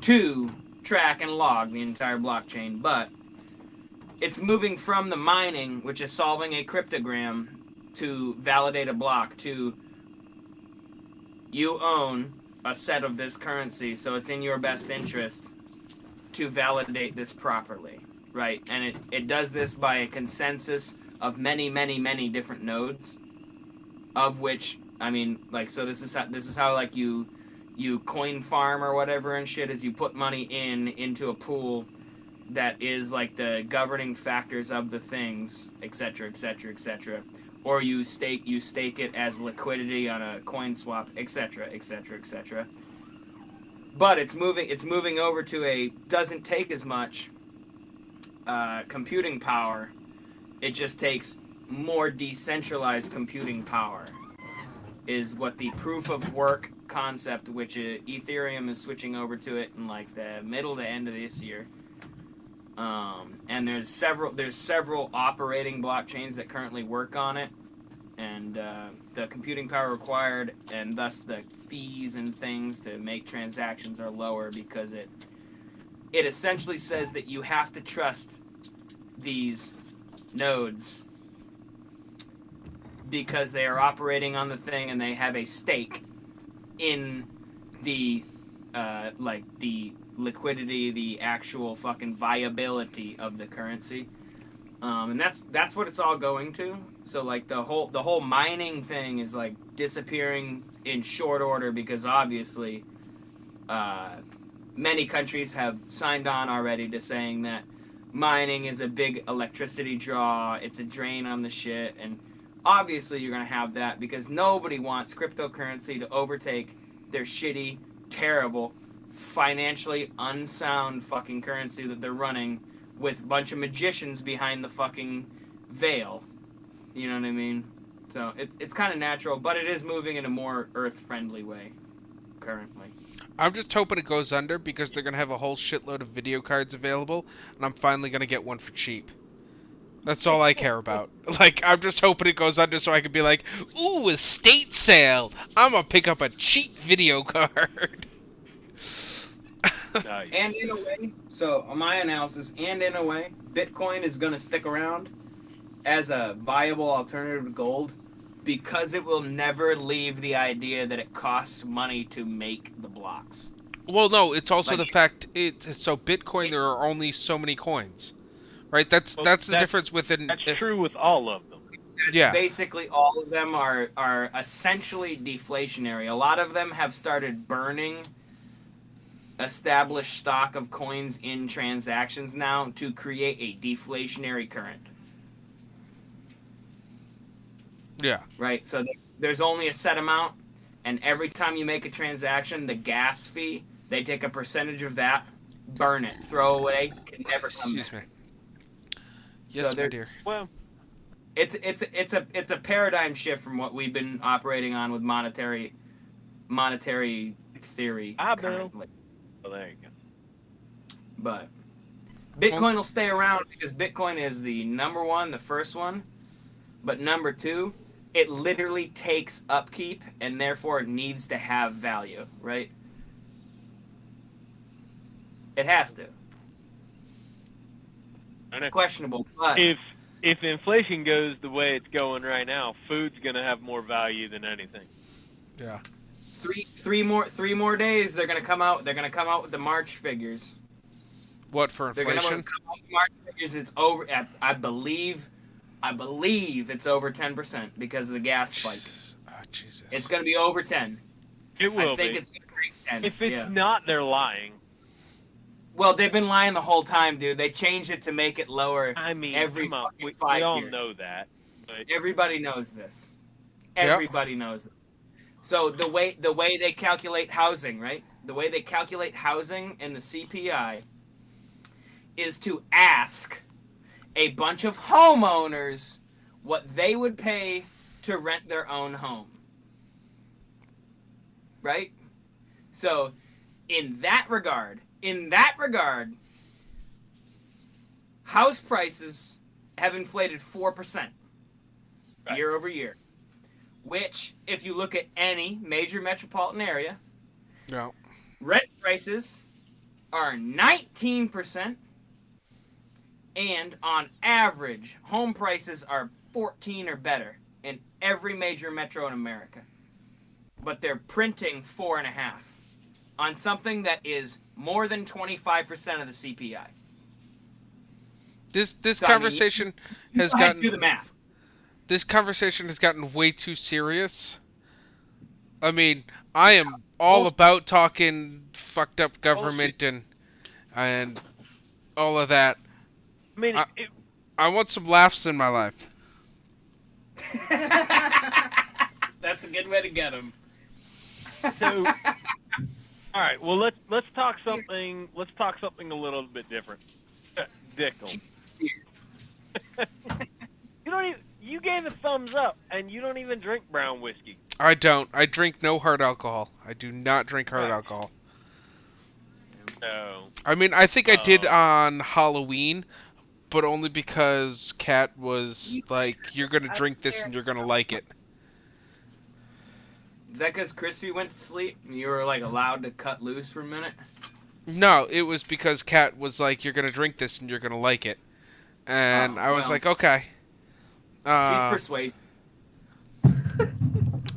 S3: to track and log the entire blockchain. But it's moving from the mining, which is solving a cryptogram, to validate a block, to you own a set of this currency, so it's in your best interest to validate this properly, right? And it does this by a consensus of many, many, many different nodes, of which, I mean, like, so this is how like you coin farm or whatever and shit, is you put money into a pool that is like the governing factors of the things, etc., etc., etc. or you stake it as liquidity on a coin swap, etc., etc., etc. But it's moving over to a doesn't take as much computing power. It just takes more decentralized computing power. Is what the proof of work concept, which Ethereum is switching over to it in like the middle to end of this year. And there's several operating blockchains that currently work on it, and the computing power required and thus the fees and things to make transactions are lower because it essentially says that you have to trust these nodes because they are operating on the thing and they have a stake in the the liquidity, the actual fucking viability of the currency, and that's what it's all going to. So like the whole mining thing is like disappearing in short order because obviously many countries have signed on already to saying that mining is a big electricity draw, it's a drain on the shit, and obviously you're going to have that because nobody wants cryptocurrency to overtake their shitty, terrible, financially unsound fucking currency that they're running with a bunch of magicians behind the fucking veil. You know what I mean? So it's kind of natural, but it is moving in a more earth-friendly way currently.
S1: I'm just hoping it goes under because they're going to have a whole shitload of video cards available, and I'm finally going to get one for cheap. That's all I care about. Like, I'm just hoping it goes under so I can be like, ooh, estate sale! I'm gonna pick up a cheap video card.
S2: Nice.
S3: And in a way, so on my analysis, and in a way, Bitcoin is going to stick around as a viable alternative to gold because it will never leave the idea that it costs money to make the blocks.
S1: Well, no, it's also
S3: Like-
S1: the fact so Bitcoin there are only so many coins, right? That's the difference within.
S2: That's true with all of them.
S3: That's
S1: Yeah.
S3: basically all of them are essentially deflationary. A lot of them have started burning established stock of coins in transactions now to create a deflationary current.
S1: Yeah.
S3: Right? So there's only a set amount, and every time you make a transaction, the gas fee, they take a percentage of that, burn it, throw away, can never come
S1: Excuse
S3: back.
S1: me. Yes, my
S3: they're-
S1: dear.
S2: Well,
S3: It's a paradigm shift from what we've been operating on with monetary theory
S2: Ah, Bill.
S3: currently.
S2: well, there you go.
S3: But Bitcoin will stay around because Bitcoin is the number one, the first one. But number two, it literally takes upkeep and therefore it needs to have value, right? It has to.
S2: And if,
S3: Questionable, but
S2: if inflation goes the way it's going right now, food's gonna have more value than anything.
S1: Yeah.
S3: three more days they're gonna come out. They're gonna come out with the March figures.
S1: What for
S3: They're gonna
S1: inflation?
S3: come out with March figures. It's over. I believe it's over 10% because of the gas spike.
S1: Oh, Jesus.
S3: It's gonna be over 10.
S2: It will
S3: I think
S2: be.
S3: it's gonna be 10.
S2: If it's
S3: yeah.
S2: not, they're lying.
S3: Well, they've been lying the whole time, dude. They changed it to make it lower.
S2: I mean,
S3: Every
S2: come on,
S3: fucking
S2: we
S3: 5
S2: all
S3: years.
S2: know that. But
S3: Everybody knows this.
S1: Yep.
S3: Everybody knows it. So the way they calculate housing, right? The way they calculate housing in the CPI is to ask a bunch of homeowners what they would pay to rent their own home. Right? So in that regard, house prices have inflated 4%
S2: Right.
S3: year over year. Which, if you look at any major metropolitan area,
S1: No.
S3: rent prices are 19%, and on average, home prices are 14 or better in every major metro in America. But they're printing 4.5 on something that is more than 25% of the CPI.
S1: This
S3: So, I mean,
S1: conversation has
S3: Go ahead and
S1: gotten
S3: do the math.
S1: this conversation has gotten way too serious. I mean, I am all
S3: Bullshit.
S1: about talking fucked up government and all of that.
S2: I mean,
S1: I want some laughs in my life.
S3: That's a good way to get them.
S2: So, all right. Well, let's talk something. Let's talk something a little bit different. Dickel. You don't even. You gave a thumbs up, and you don't even drink brown whiskey.
S1: I don't. I drink no hard alcohol. I do not drink hard
S2: Right.
S1: alcohol.
S2: No.
S1: I mean, I think I did
S2: Oh.
S1: on Halloween, but only because Kat was like, "You're gonna drink this and you're gonna like it."
S3: Is that because Crispy went to sleep and you were like allowed to cut loose for a minute?
S1: No, it was because Kat was like, "You're gonna drink this and you're gonna like it," and
S3: Oh,
S1: I was
S3: well.
S1: like, "Okay."
S3: She's persuasive.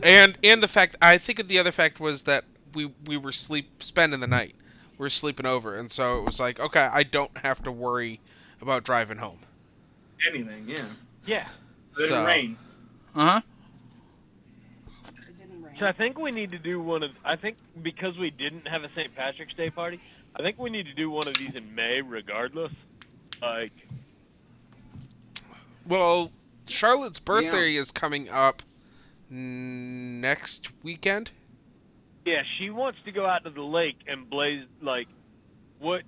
S1: And the fact, I think the other fact was that we were spending the night. We were sleeping over, and so it was like, okay, I don't have to worry about driving home.
S3: Anything, yeah.
S2: Yeah.
S3: Let
S1: So-
S3: it rain.
S1: Uh-huh.
S4: It didn't rain.
S2: So I think we need to do one of. I think because we didn't have a St. Patrick's Day party, I think we need to do one of these in May, regardless. Like,
S1: Well, Charlotte's birthday is coming up next weekend.
S2: yeah, she wants to go out to the lake and blaze like what?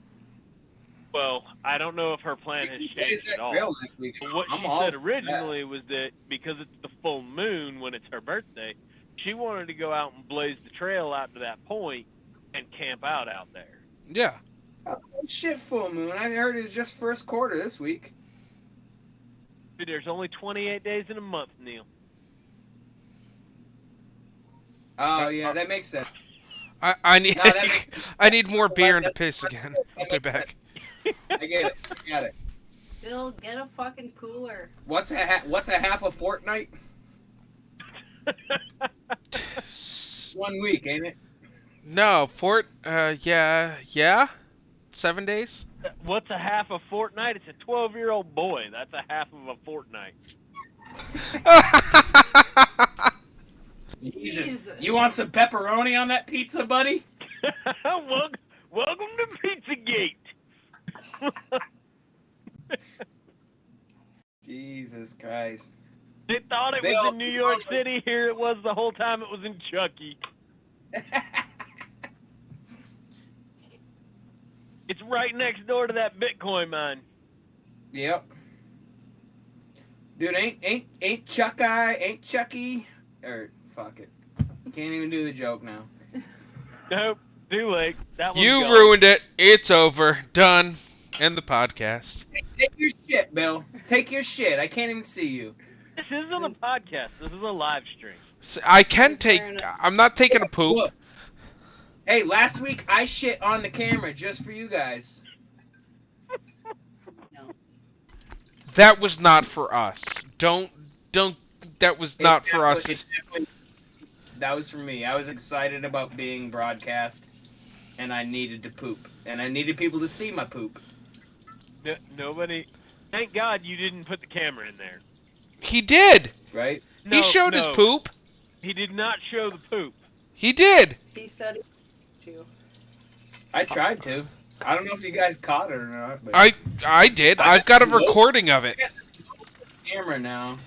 S2: Well, I don't know if her plan has changed at all.
S3: Next week.
S2: But what
S3: I'm
S2: she
S3: all
S2: said
S3: for
S2: originally was that because it's the full moon when it's her birthday, she wanted to go out and blaze the trail out to that point and camp out there.
S1: Yeah.
S3: that. Oh, shit, full moon. I heard it's just first quarter this week.
S2: Dude, there's only 28 days in a month, Neil.
S3: Oh, yeah, that makes sense.
S1: I need
S3: No, that makes-
S1: I need more beer and to piss again. I'll be back.
S3: I get it. I got it.
S4: Bill, get a fucking cooler.
S3: What's a half a fortnight? 1 week, ain't it?
S1: No, yeah. 7 days.
S2: What's a half a fortnight? It's a 12-year-old boy. That's a half of a fortnight.
S3: Jesus. You want some pepperoni on that pizza, buddy?
S2: Welcome to Pizzagate.
S3: Jesus Christ.
S2: They thought it was in New York City. Here it was the whole time it was in Chucky. It's right next door to that Bitcoin mine.
S3: Yep. Dude, ain't Chucky, or fuck it. Can't even do the joke now.
S2: Nope, too late. That one's
S1: You
S2: gone.
S1: ruined it. It's over. Done. End the podcast.
S3: Take your shit, Bill. Take your shit. I can't even see you.
S2: This isn't a podcast. This is a live stream.
S1: I can
S4: Is
S1: take.
S4: there an-
S1: I'm not taking a poop.
S3: Look. Hey, last week I shit on the camera just for you guys.
S4: No.
S1: That was not for us. Don't. That was not for us.
S3: That was for me. I was excited about being broadcast, and I needed to poop, and I needed people to see my poop.
S2: Nobody. Thank God you didn't put the camera in there.
S1: He did.
S3: Right?
S1: He showed his poop.
S2: He did not show the poop.
S1: He did.
S4: He said it too.
S3: I tried to. I don't know if you guys caught it or not. But
S1: I did. I've got a recording of it.
S3: camera now,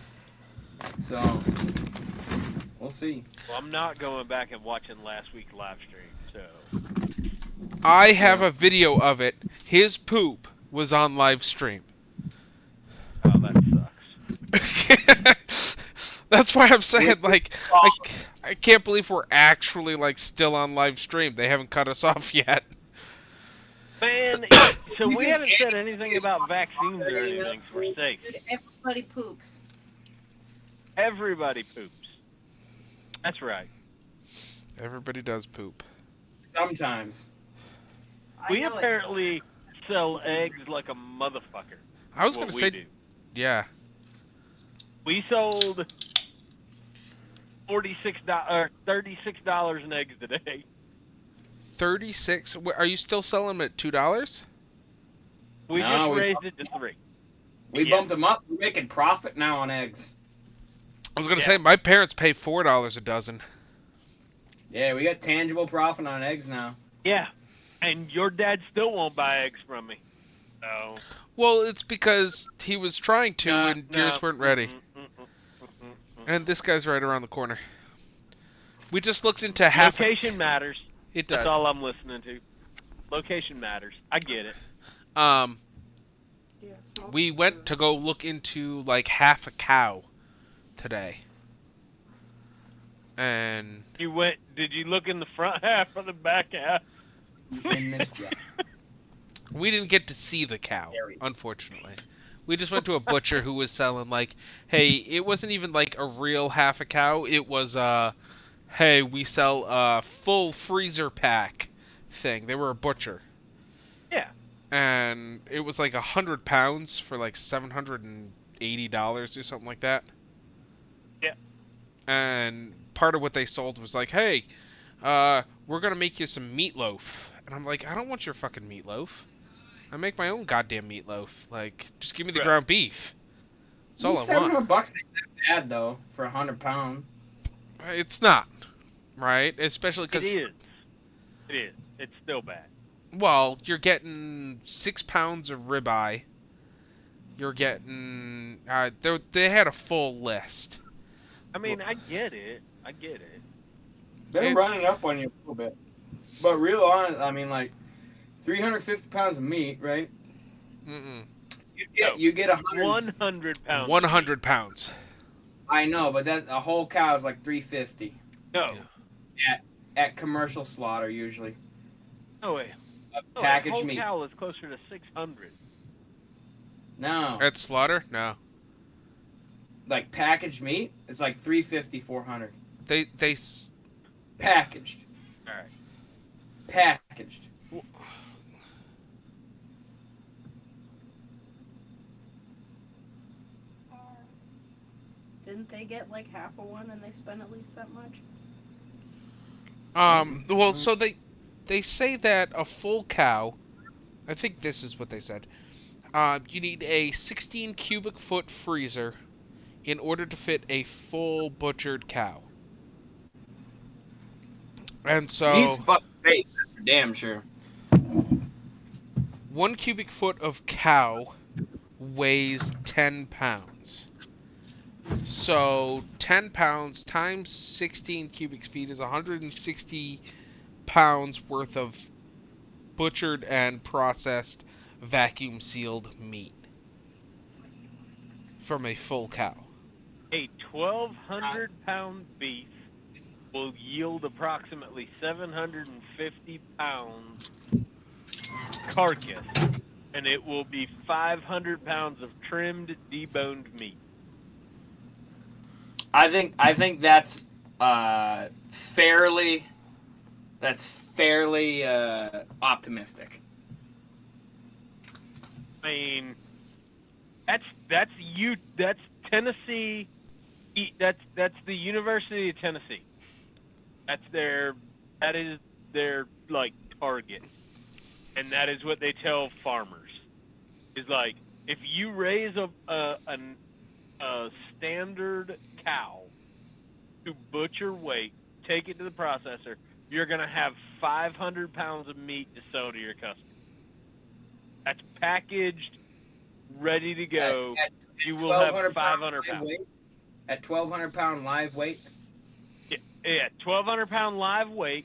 S3: so we'll see.
S2: Well, I'm not going back and watching last week's live stream, so.
S1: I have a video of it. His poop was on live stream.
S2: Oh, that sucks.
S1: That's why I'm saying, like, I can't believe we're actually, like, still on live stream. They haven't cut us off yet.
S2: Man, so we haven't said anything about vaccines or anything, so we're safe.
S4: Dude, everybody poops.
S2: Everybody poops. That's right.
S1: Everybody does poop.
S3: Sometimes.
S4: I
S2: We
S4: know it.
S2: apparently sell eggs like a motherfucker.
S1: I was
S2: What
S1: gonna
S2: we
S1: say,
S2: do.
S1: yeah.
S2: We sold $36 in eggs today.
S1: 36. Are you still selling them at $2?
S2: We
S3: No,
S2: just
S3: we-
S2: raised it to 3.
S3: We
S2: Yeah.
S3: bumped them up. We're making profit now on eggs.
S1: I was gonna
S2: Yeah.
S1: say my parents pay $4 a dozen.
S3: Yeah, we got tangible profit on eggs now.
S2: Yeah, and your dad still won't buy eggs from me. So
S1: Well, it's because he was trying to, and yours weren't ready. And this guy's right around the corner. We just looked into half.
S2: Location matters.
S1: It does.
S2: That's all I'm listening to. Location matters. I get it.
S1: We went to go look into like half a cow today. And
S2: You went. Did you look in the front half or the back half?
S3: In this job.
S1: we didn't get to see the cow, unfortunately. We just went to a butcher who was selling like, hey, it wasn't even like a real half a cow. It was hey, we sell a full freezer pack thing. They were a butcher.
S2: Yeah.
S1: And it was like 100 pounds for like $780 or something like that.
S2: Yeah.
S1: And part of what they sold was like, hey, we're gonna make you some meatloaf. And I'm like, I don't want your fucking meatloaf. I make my own goddamn meatloaf. Like, just give me the ground beef. That's all I want.
S3: $700 ain't that bad though for 100 pounds.
S1: It's not, right? Especially because
S2: It is. It is. It's still bad.
S1: well, you're getting 6 pounds of ribeye. You're getting they had a full list.
S2: I mean, I get it. I get it.
S3: They're running up on you a little bit. But real honest, I mean, like, 350 pounds of meat, right?
S1: Mm-mm.
S3: You get
S2: 100 pounds.
S1: 100 pounds.
S3: I know, but that a whole cow is like 350
S2: No.
S3: at commercial slaughter usually.
S2: No way. No,
S3: Packaged
S2: a whole
S3: meat.
S2: cow is closer to 600.
S3: No,
S1: At slaughter? No.
S3: like packaged meat is like 350, 400.
S1: They
S3: Packaged.
S2: All right.
S3: Packaged.
S4: Didn't they get like half of one and they spent at least that much?
S1: well, so they say that a full cow, I think this is what they said. You need a 16 cubic foot freezer in order to fit a full butchered cow. And so
S3: Meat's fucking space, that's for damn sure.
S1: 1 cubic foot of cow weighs 10 pounds. So 10 pounds times 16 cubic feet is 160 pounds worth of butchered and processed vacuum sealed meat from a full cow.
S2: A 1,200 pound beef will yield approximately 750 pounds carcass, and it will be 500 pounds of trimmed, deboned meat.
S3: I think that's fairly optimistic.
S2: I mean, that's Tennessee. That's the University of Tennessee. That is their like target, and that is what they tell farmers. Is like, if you raise a standard cow to butcher weight, take it to the processor, you're gonna have 500 pounds of meat to sell to your customer. That's packaged, ready to go. You will have 500 pounds.
S3: At 1,200 pound live weight?
S2: Yeah, 1,200 pound live weight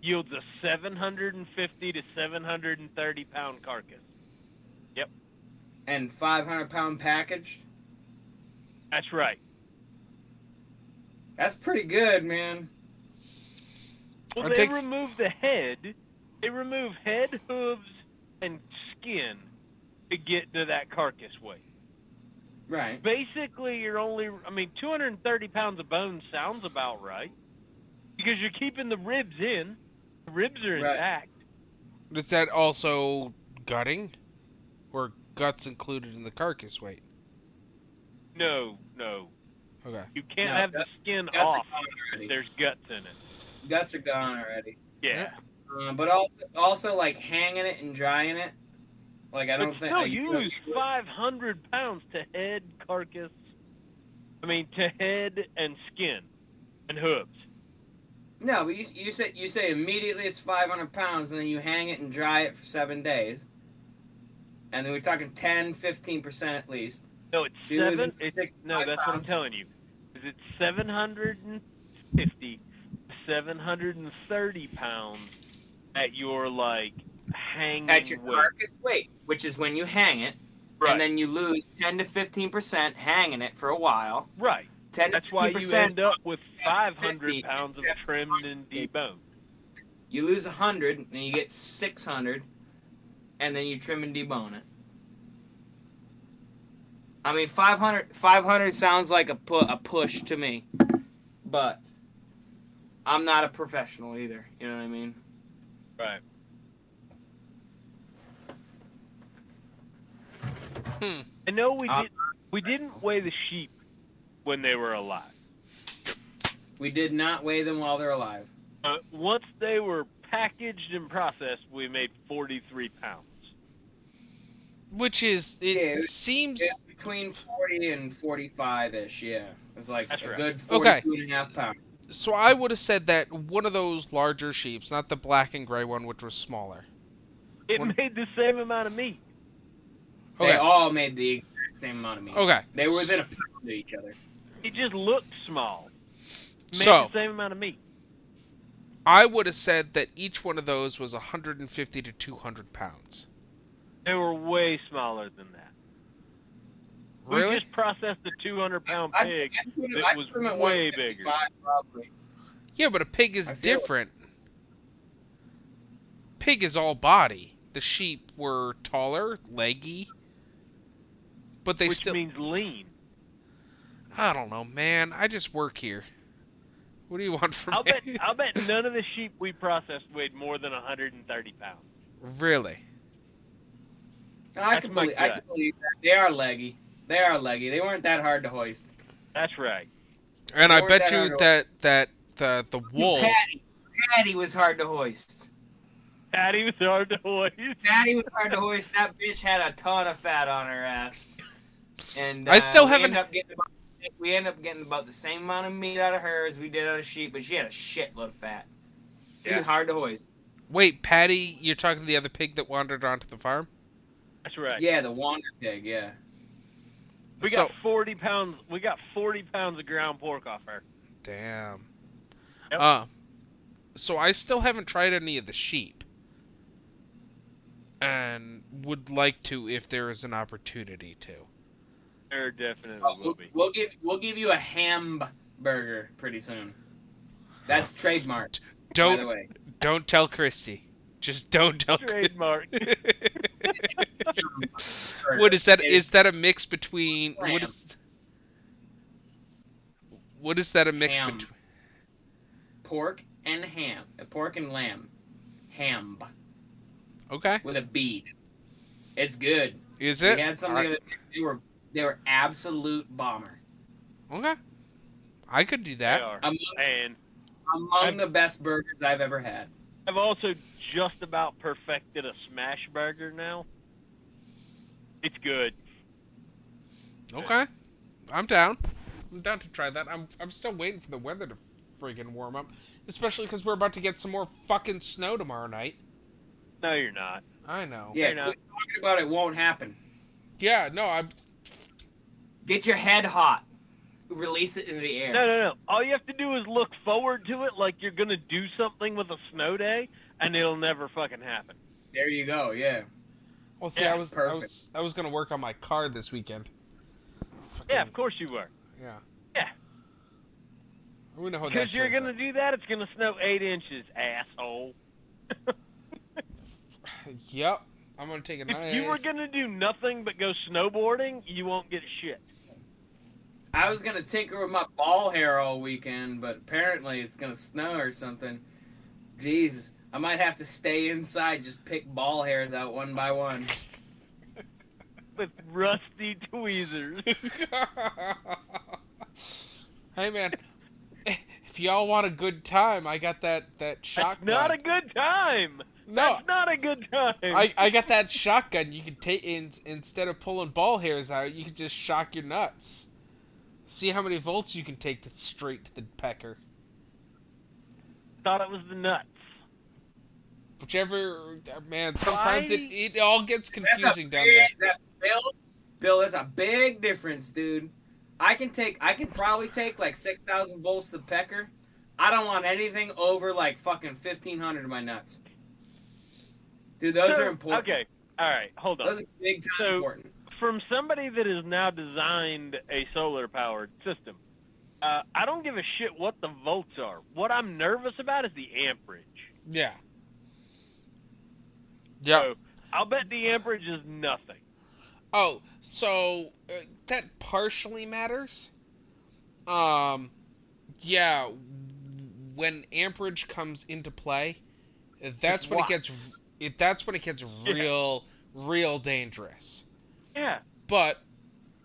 S2: yields a 750 to 730 pound carcass. Yep.
S3: And 500 pound packaged?
S2: That's right.
S3: That's pretty good, man.
S2: Well, they remove the head. They remove head, hooves, and skin to get to that carcass weight.
S3: Right.
S2: Basically, you're only, 230 pounds of bone sounds about right. Because you're keeping the ribs in. The ribs are intact.
S1: Is that also gutting? Or guts included in the carcass weight?
S2: No.
S1: Okay.
S2: You can't have the skin off if there's guts in it.
S3: Guts are gone already.
S2: Yeah.
S3: But also like hanging it and drying it. Like I don't think.
S2: No, you lose 500 pounds to head, carcass. To head and skin and hooves.
S3: No, but you say immediately it's 500 pounds, and then you hang it and dry it for 7 days, and then we're talking 10, 15% at least.
S2: No, it's
S3: So you're
S2: 7.
S3: losing 65
S2: No, that's what I'm
S3: pounds.
S2: telling you. is it 750 to 730 pounds at your like hanging
S3: At your
S2: weight.
S3: carcass weight, which is when you hang it,
S2: Right.
S3: and then you lose 10 to 15% hanging it for a while.
S2: Right.
S3: 10 to
S2: That's why you
S3: 15%
S2: end up with 500
S3: 50,
S2: pounds of trimmed and deboned.
S3: You lose 100, and you get 600, and then you trim and debone it. I mean, 500 sounds like a push to me, but I'm not a professional either. You know what I mean?
S2: Right. I know we didn't weigh the sheep when they were alive.
S3: We did not weigh them while they're alive.
S2: Once they were packaged and processed, we made 43 pounds.
S1: Which is, seems...
S3: It's between 40 and 45-ish, yeah. It was like
S2: That's
S3: a
S2: right.
S3: good 42 and a half pounds.
S1: So I would have said that one of those larger sheeps, not the black and gray one, which was smaller.
S2: It made the same amount of meat.
S1: Okay.
S3: They all made the exact same amount of meat.
S1: Okay.
S3: They were within a pound of each other.
S2: It just looked small. Made
S1: So,
S2: the same amount of meat.
S1: I would have said that each one of those was 150 to 200 pounds.
S2: They were way smaller than that.
S1: Really?
S2: We just processed a 200-pound pig that
S3: I
S2: was
S3: put them at
S2: way
S3: 155
S2: bigger.
S3: Probably.
S1: Yeah, but a pig is
S3: I feel
S1: different. Pig is all body. The sheep were taller, leggy, but they
S2: Which
S1: still...
S2: means lean.
S1: I don't know, man. I just work here. What do you want from
S2: I'll
S1: me?
S2: bet none of the sheep we processed weighed more than 130 pounds.
S1: Really?
S3: I
S2: That's
S3: can
S2: my
S3: believe that. They are leggy. They weren't that hard to hoist.
S2: That's right.
S1: And
S3: They
S1: I
S3: weren't
S1: bet
S3: that
S1: you
S3: hard
S1: that the wool...
S3: Patty was hard to hoist.
S2: Patty was hard to hoist.
S3: Patty was hard to hoist. That bitch had a ton of fat on her ass. And
S1: I still
S3: we
S1: haven't...
S3: We ended up getting about the same amount of meat out of her as we did out of sheep, but she had a shitload of fat. She was hard to hoist.
S1: Wait, Patty, you're talking to the other pig that wandered onto the farm?
S2: That's right.
S3: Yeah, the wander pig, yeah.
S2: We got 40 pounds. We got 40 pounds of ground pork off her.
S1: Damn.
S2: Yep.
S1: So I still haven't tried any of the sheep. And would like to if there is an opportunity to.
S2: There definitely will be.
S3: We'll give you a hamburger pretty soon. That's trademarked. By the way.
S1: Don't tell Christy. Just don't tell
S2: Trademark.
S1: What is that? Is that a mix between
S3: Lamb.
S1: what is that a mix
S3: Ham.
S1: between?
S3: Pork and ham. Pork and lamb. Ham.
S1: Okay.
S3: With a bead. It's good.
S1: Is it?
S3: We had some the other day. They were absolute bomber.
S1: Okay. I could do
S2: They
S1: that.
S2: are.
S3: Among
S2: And
S3: the best burgers I've ever had.
S2: I've also just about perfected a smash burger now. It's good.
S1: Okay. I'm down. I'm down to try that. I'm still waiting for the weather to friggin' warm up, especially because we're about to get some more fucking snow tomorrow night.
S2: No, you're not.
S1: I know.
S3: Yeah,
S2: Fair enough.
S3: quit talking about it won't happen.
S1: Yeah. No. I'm.
S3: Get your head hot. Release it into the air.
S2: No. All you have to do is look forward to it like you're gonna do something with a snow day, and it'll never fucking happen.
S3: There you go. Yeah.
S1: Well, see,
S2: Yeah,
S1: I was gonna work on my car this weekend. Fucking,
S2: Yeah, of course you were.
S1: Yeah.
S2: Yeah.
S1: We know how that
S2: Because you're
S1: turns
S2: gonna do that, it's gonna snow 8 inches, asshole.
S1: out. Yep. I'm gonna take a nice.
S2: If you were gonna do nothing but go snowboarding, you won't get shit.
S3: I was gonna tinker with my ball hair all weekend, but apparently it's gonna snow or something. Jesus, I might have to stay inside, just pick ball hairs out one by one.
S2: With rusty tweezers.
S1: Hey man, if y'all want a good time, I got that shotgun.
S2: That's not a good time.
S1: No.
S2: That's not a good time.
S1: I got that shotgun. You can take instead of pulling ball hairs out, you can just shock your nuts. See how many volts you can take straight to the pecker.
S2: Thought it was the nuts.
S1: Whichever, man. Sometimes
S2: Why?
S1: it all gets confusing down there.
S3: Bill, that's a big difference, dude. I can probably take like 6,000 volts to the pecker. I don't want anything over like fucking 1,500 of my nuts. Dude, those are important.
S2: Okay, all right, hold on.
S3: Those are big time important.
S2: From somebody that has now designed a solar-powered system, I don't give a shit what the volts are. What I'm nervous about is the amperage.
S1: Yeah. Yeah.
S2: So I'll bet the amperage is nothing.
S1: Oh, so that partially matters. Yeah, when amperage comes into play, that's when it gets real dangerous.
S2: Yeah.
S1: But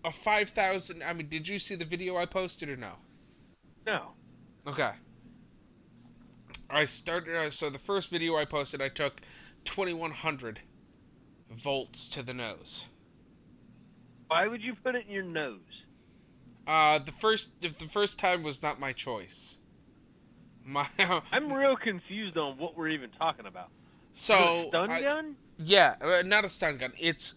S1: a 5,000. I mean, did you see the video I posted or no?
S2: No.
S1: Okay. I started. So the first video I posted, I took 2,100 volts to the nose.
S2: Why would you put it in your nose?
S1: The first time was not my choice.
S2: I'm real confused on what we're even talking about.
S1: So
S2: stun gun?
S1: Yeah, not a stun gun. It's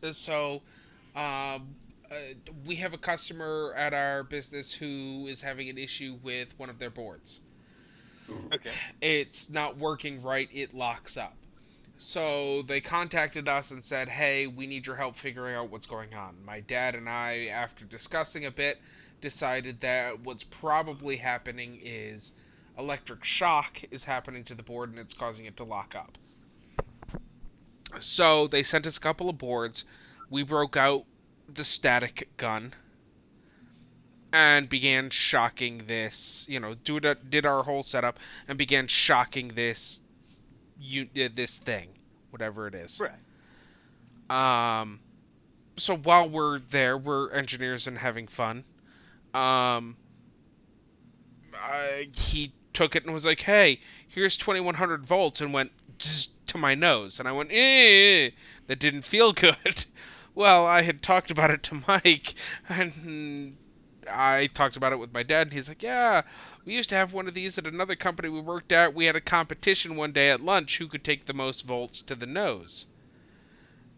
S1: we have a customer at our business who is having an issue with one of their boards.
S2: Okay.
S1: It's not working right. It locks up. So they contacted us and said, hey, we need your help figuring out what's going on. My dad and I, after discussing a bit, decided that what's probably happening is electric shock is happening to the board and it's causing it to lock up. So they sent us a couple of boards. We broke out the static gun and began shocking this, did our whole setup and began shocking this thing, whatever it is.
S2: Right.
S1: So while we're there, we're engineers and having fun. He took it and was like, "Hey, here's 2,100 volts," and went to my nose, and I went, "Eh." That didn't feel good. Well, I had talked about it to Mike, and I talked about it with my dad, and he's like, "Yeah, we used to have one of these at another company we worked at. We had a competition one day at lunch who could take the most volts to the nose."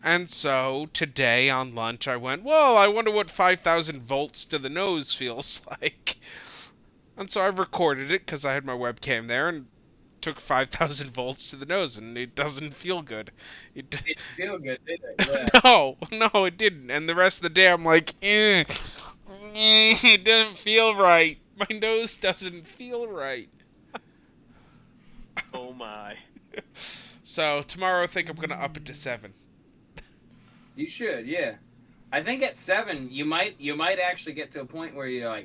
S1: And so, today on lunch, I went, well, I wonder what 5,000 volts to the nose feels like. And so I recorded it, because I had my webcam there, and took 5,000 volts to the nose, and it doesn't feel good.
S3: It didn't feel good, did it? Yeah.
S1: No, it didn't. And the rest of the day, I'm like, it doesn't feel right. My nose doesn't feel right.
S2: Oh, my.
S1: So, tomorrow I think I'm going to up it to 7.
S3: You should, yeah. I think at 7, you might actually get to a point where you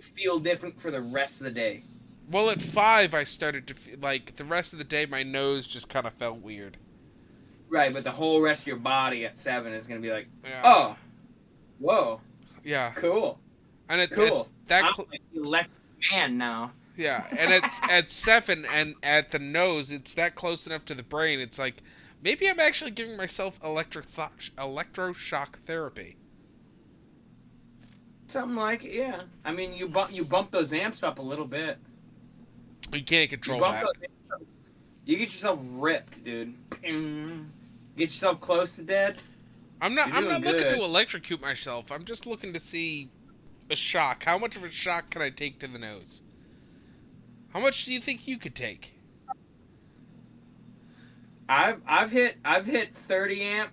S3: feel different for the rest of the day.
S1: Well, at 5, I started to feel like the rest of the day my nose just kind of felt weird.
S3: Right, but the whole rest of your body at 7 is going to be like,
S1: yeah.
S3: Oh, whoa.
S1: Yeah.
S3: Cool.
S1: And it's
S3: cool.
S1: I'm
S3: an electric man now.
S1: Yeah, and it's at 7, and at the nose, it's that close enough to the brain. It's like, maybe I'm actually giving myself electroshock therapy.
S3: Something like it, yeah. I mean, you bump those amps up a little bit.
S1: You can't control that.
S3: You get yourself ripped, dude. Get yourself close to dead.
S1: I'm not looking to electrocute myself. I'm just looking to see a shock. How much of a shock can I take to the nose? How much do you think you could take?
S3: I've hit 30 amp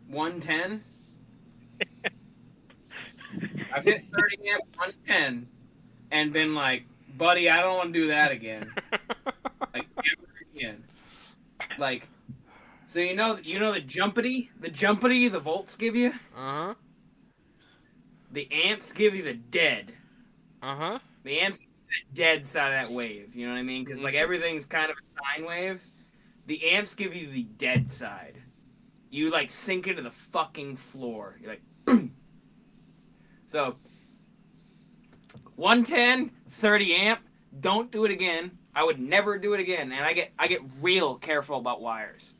S3: 110. I've hit 30 amp 110 and been like, buddy, I don't want to do that again. Like never again. Like, so you know the jumpity the volts give you?
S1: Uh-huh.
S3: The amps give you the dead.
S1: Uh-huh.
S3: The amps give you the dead side of that wave, you know what I mean? Because like everything's kind of a sine wave. The amps give you the dead side. You like sink into the fucking floor. You're like, boom. So 110, 30 amp, don't do it again. I would never do it again. And I get real careful about wires.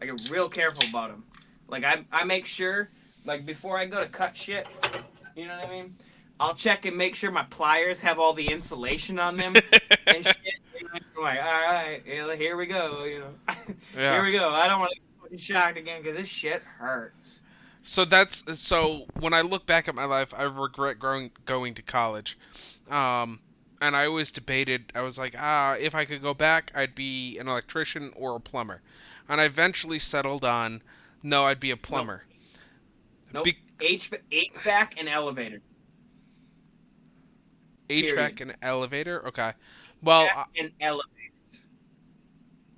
S3: I get real careful about them. Like I make sure, like before I go to cut shit, you know what I mean? I'll check and make sure my pliers have all the insulation on them and shit. I'm like, all right, here we go.
S1: Yeah.
S3: Here we go. I don't want to get fucking shocked again because this shit hurts.
S1: So when I look back at my life, I regret going to college. And I always debated. I was like, if I could go back, I'd be an electrician or a plumber. And I eventually settled on, no, I'd be a
S3: Nope.
S1: plumber.
S3: Nope.
S1: Be-
S3: HVAC and elevator.
S1: HVAC
S3: Period.
S1: and elevator. Okay. Well,
S3: HVAC and elevator.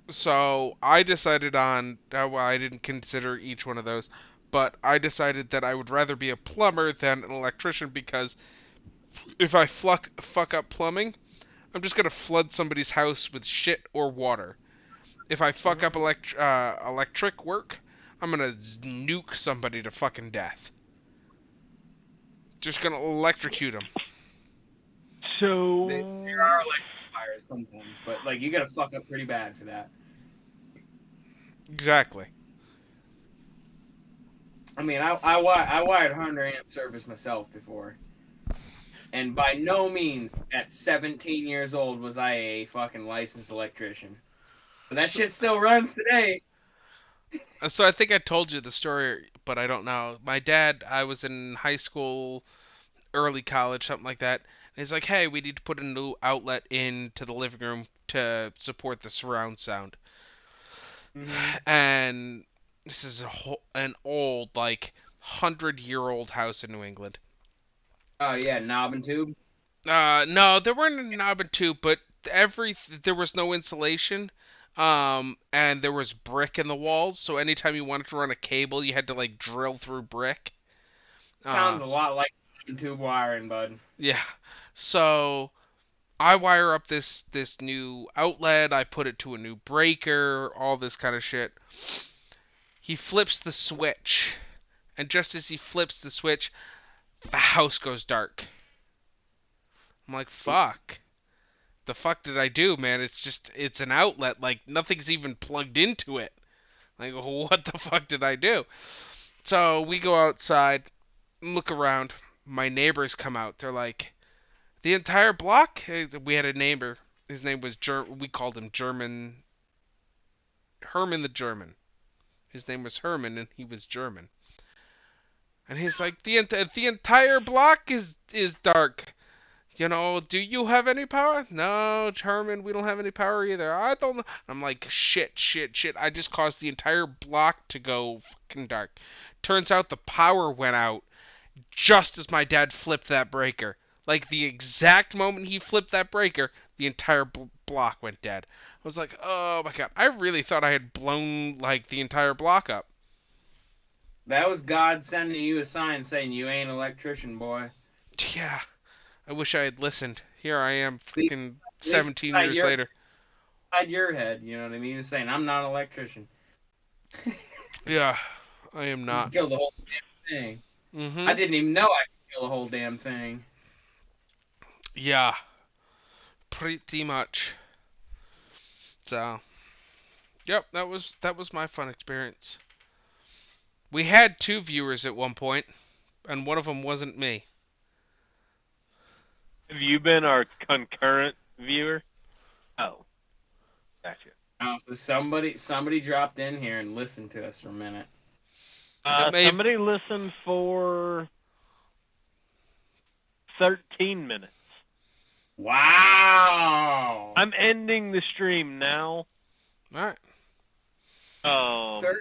S1: so I decided on. Well, I didn't consider each one of those, but I decided that I would rather be a plumber than an electrician because if I fuck up plumbing, I'm just gonna flood somebody's house with shit or water. If I fuck up electric work, I'm gonna nuke somebody to fucking death. Just gonna electrocute them.
S2: So
S3: There are electric fires sometimes, but like you gotta fuck up pretty bad for that.
S1: Exactly.
S3: I mean, I wired 100 amp service myself before, and by no means at 17 years old was I a fucking licensed electrician. But that shit still runs today.
S1: So I think I told you the story, but I don't know. My dad, I was in high school, early college, something like that. And he's like, "Hey, we need to put a new outlet into the living room to support the surround sound."
S3: Mm-hmm.
S1: And this is an old, like 100-year-old house in New England.
S3: Oh yeah, knob and tube.
S1: No, there weren't a knob and tube, but there was no insulation, and there was brick in the walls. So anytime you wanted to run a cable, you had to like drill through brick.
S3: Sounds a lot like knob and tube wiring, bud.
S1: Yeah. So I wire up this new outlet. I put it to a new breaker. All this kind of shit. He flips the switch, and just as he flips the switch, the house goes dark. I'm like,
S3: Oops.
S1: fuck. The fuck did I do, man? It's an outlet. Like nothing's even plugged into it. Like what the fuck did I do? So we go outside, look around. My neighbors come out. They're like, the entire block. We had a neighbor. His name was We called him German. Herman the German. His name was Herman, and he was German. And he's like, the entire block is dark. Do you have any power? No, Herman, we don't have any power either. I don't know. I'm like, shit, shit, shit. I just caused the entire block to go fucking dark. Turns out the power went out just as my dad flipped that breaker. Like the exact moment he flipped that breaker, the entire block went dead. I was like, oh my god. I really thought I had blown like the entire block up.
S3: That was God sending you a sign saying you ain't an electrician, boy.
S1: Yeah, I wish I had listened. Here I am,
S3: At least,
S1: fucking
S3: at least
S1: 17 years later.
S3: inside your head, you know what I mean? Saying I'm not an electrician.
S1: Yeah, I am
S3: You
S1: not.
S3: killed the whole damn thing.
S1: Mm-hmm.
S3: I didn't even know I could kill the whole damn thing.
S1: Yeah, pretty much. So, yep, that was my fun experience. We had two viewers at one point, and one of them wasn't me.
S2: have you been our concurrent viewer? Oh, gotcha.
S3: Oh, so somebody dropped in here and listened to us for a minute.
S2: Somebody listened for 13 minutes.
S3: Wow.
S2: I'm ending the stream now.
S1: All right.
S3: 13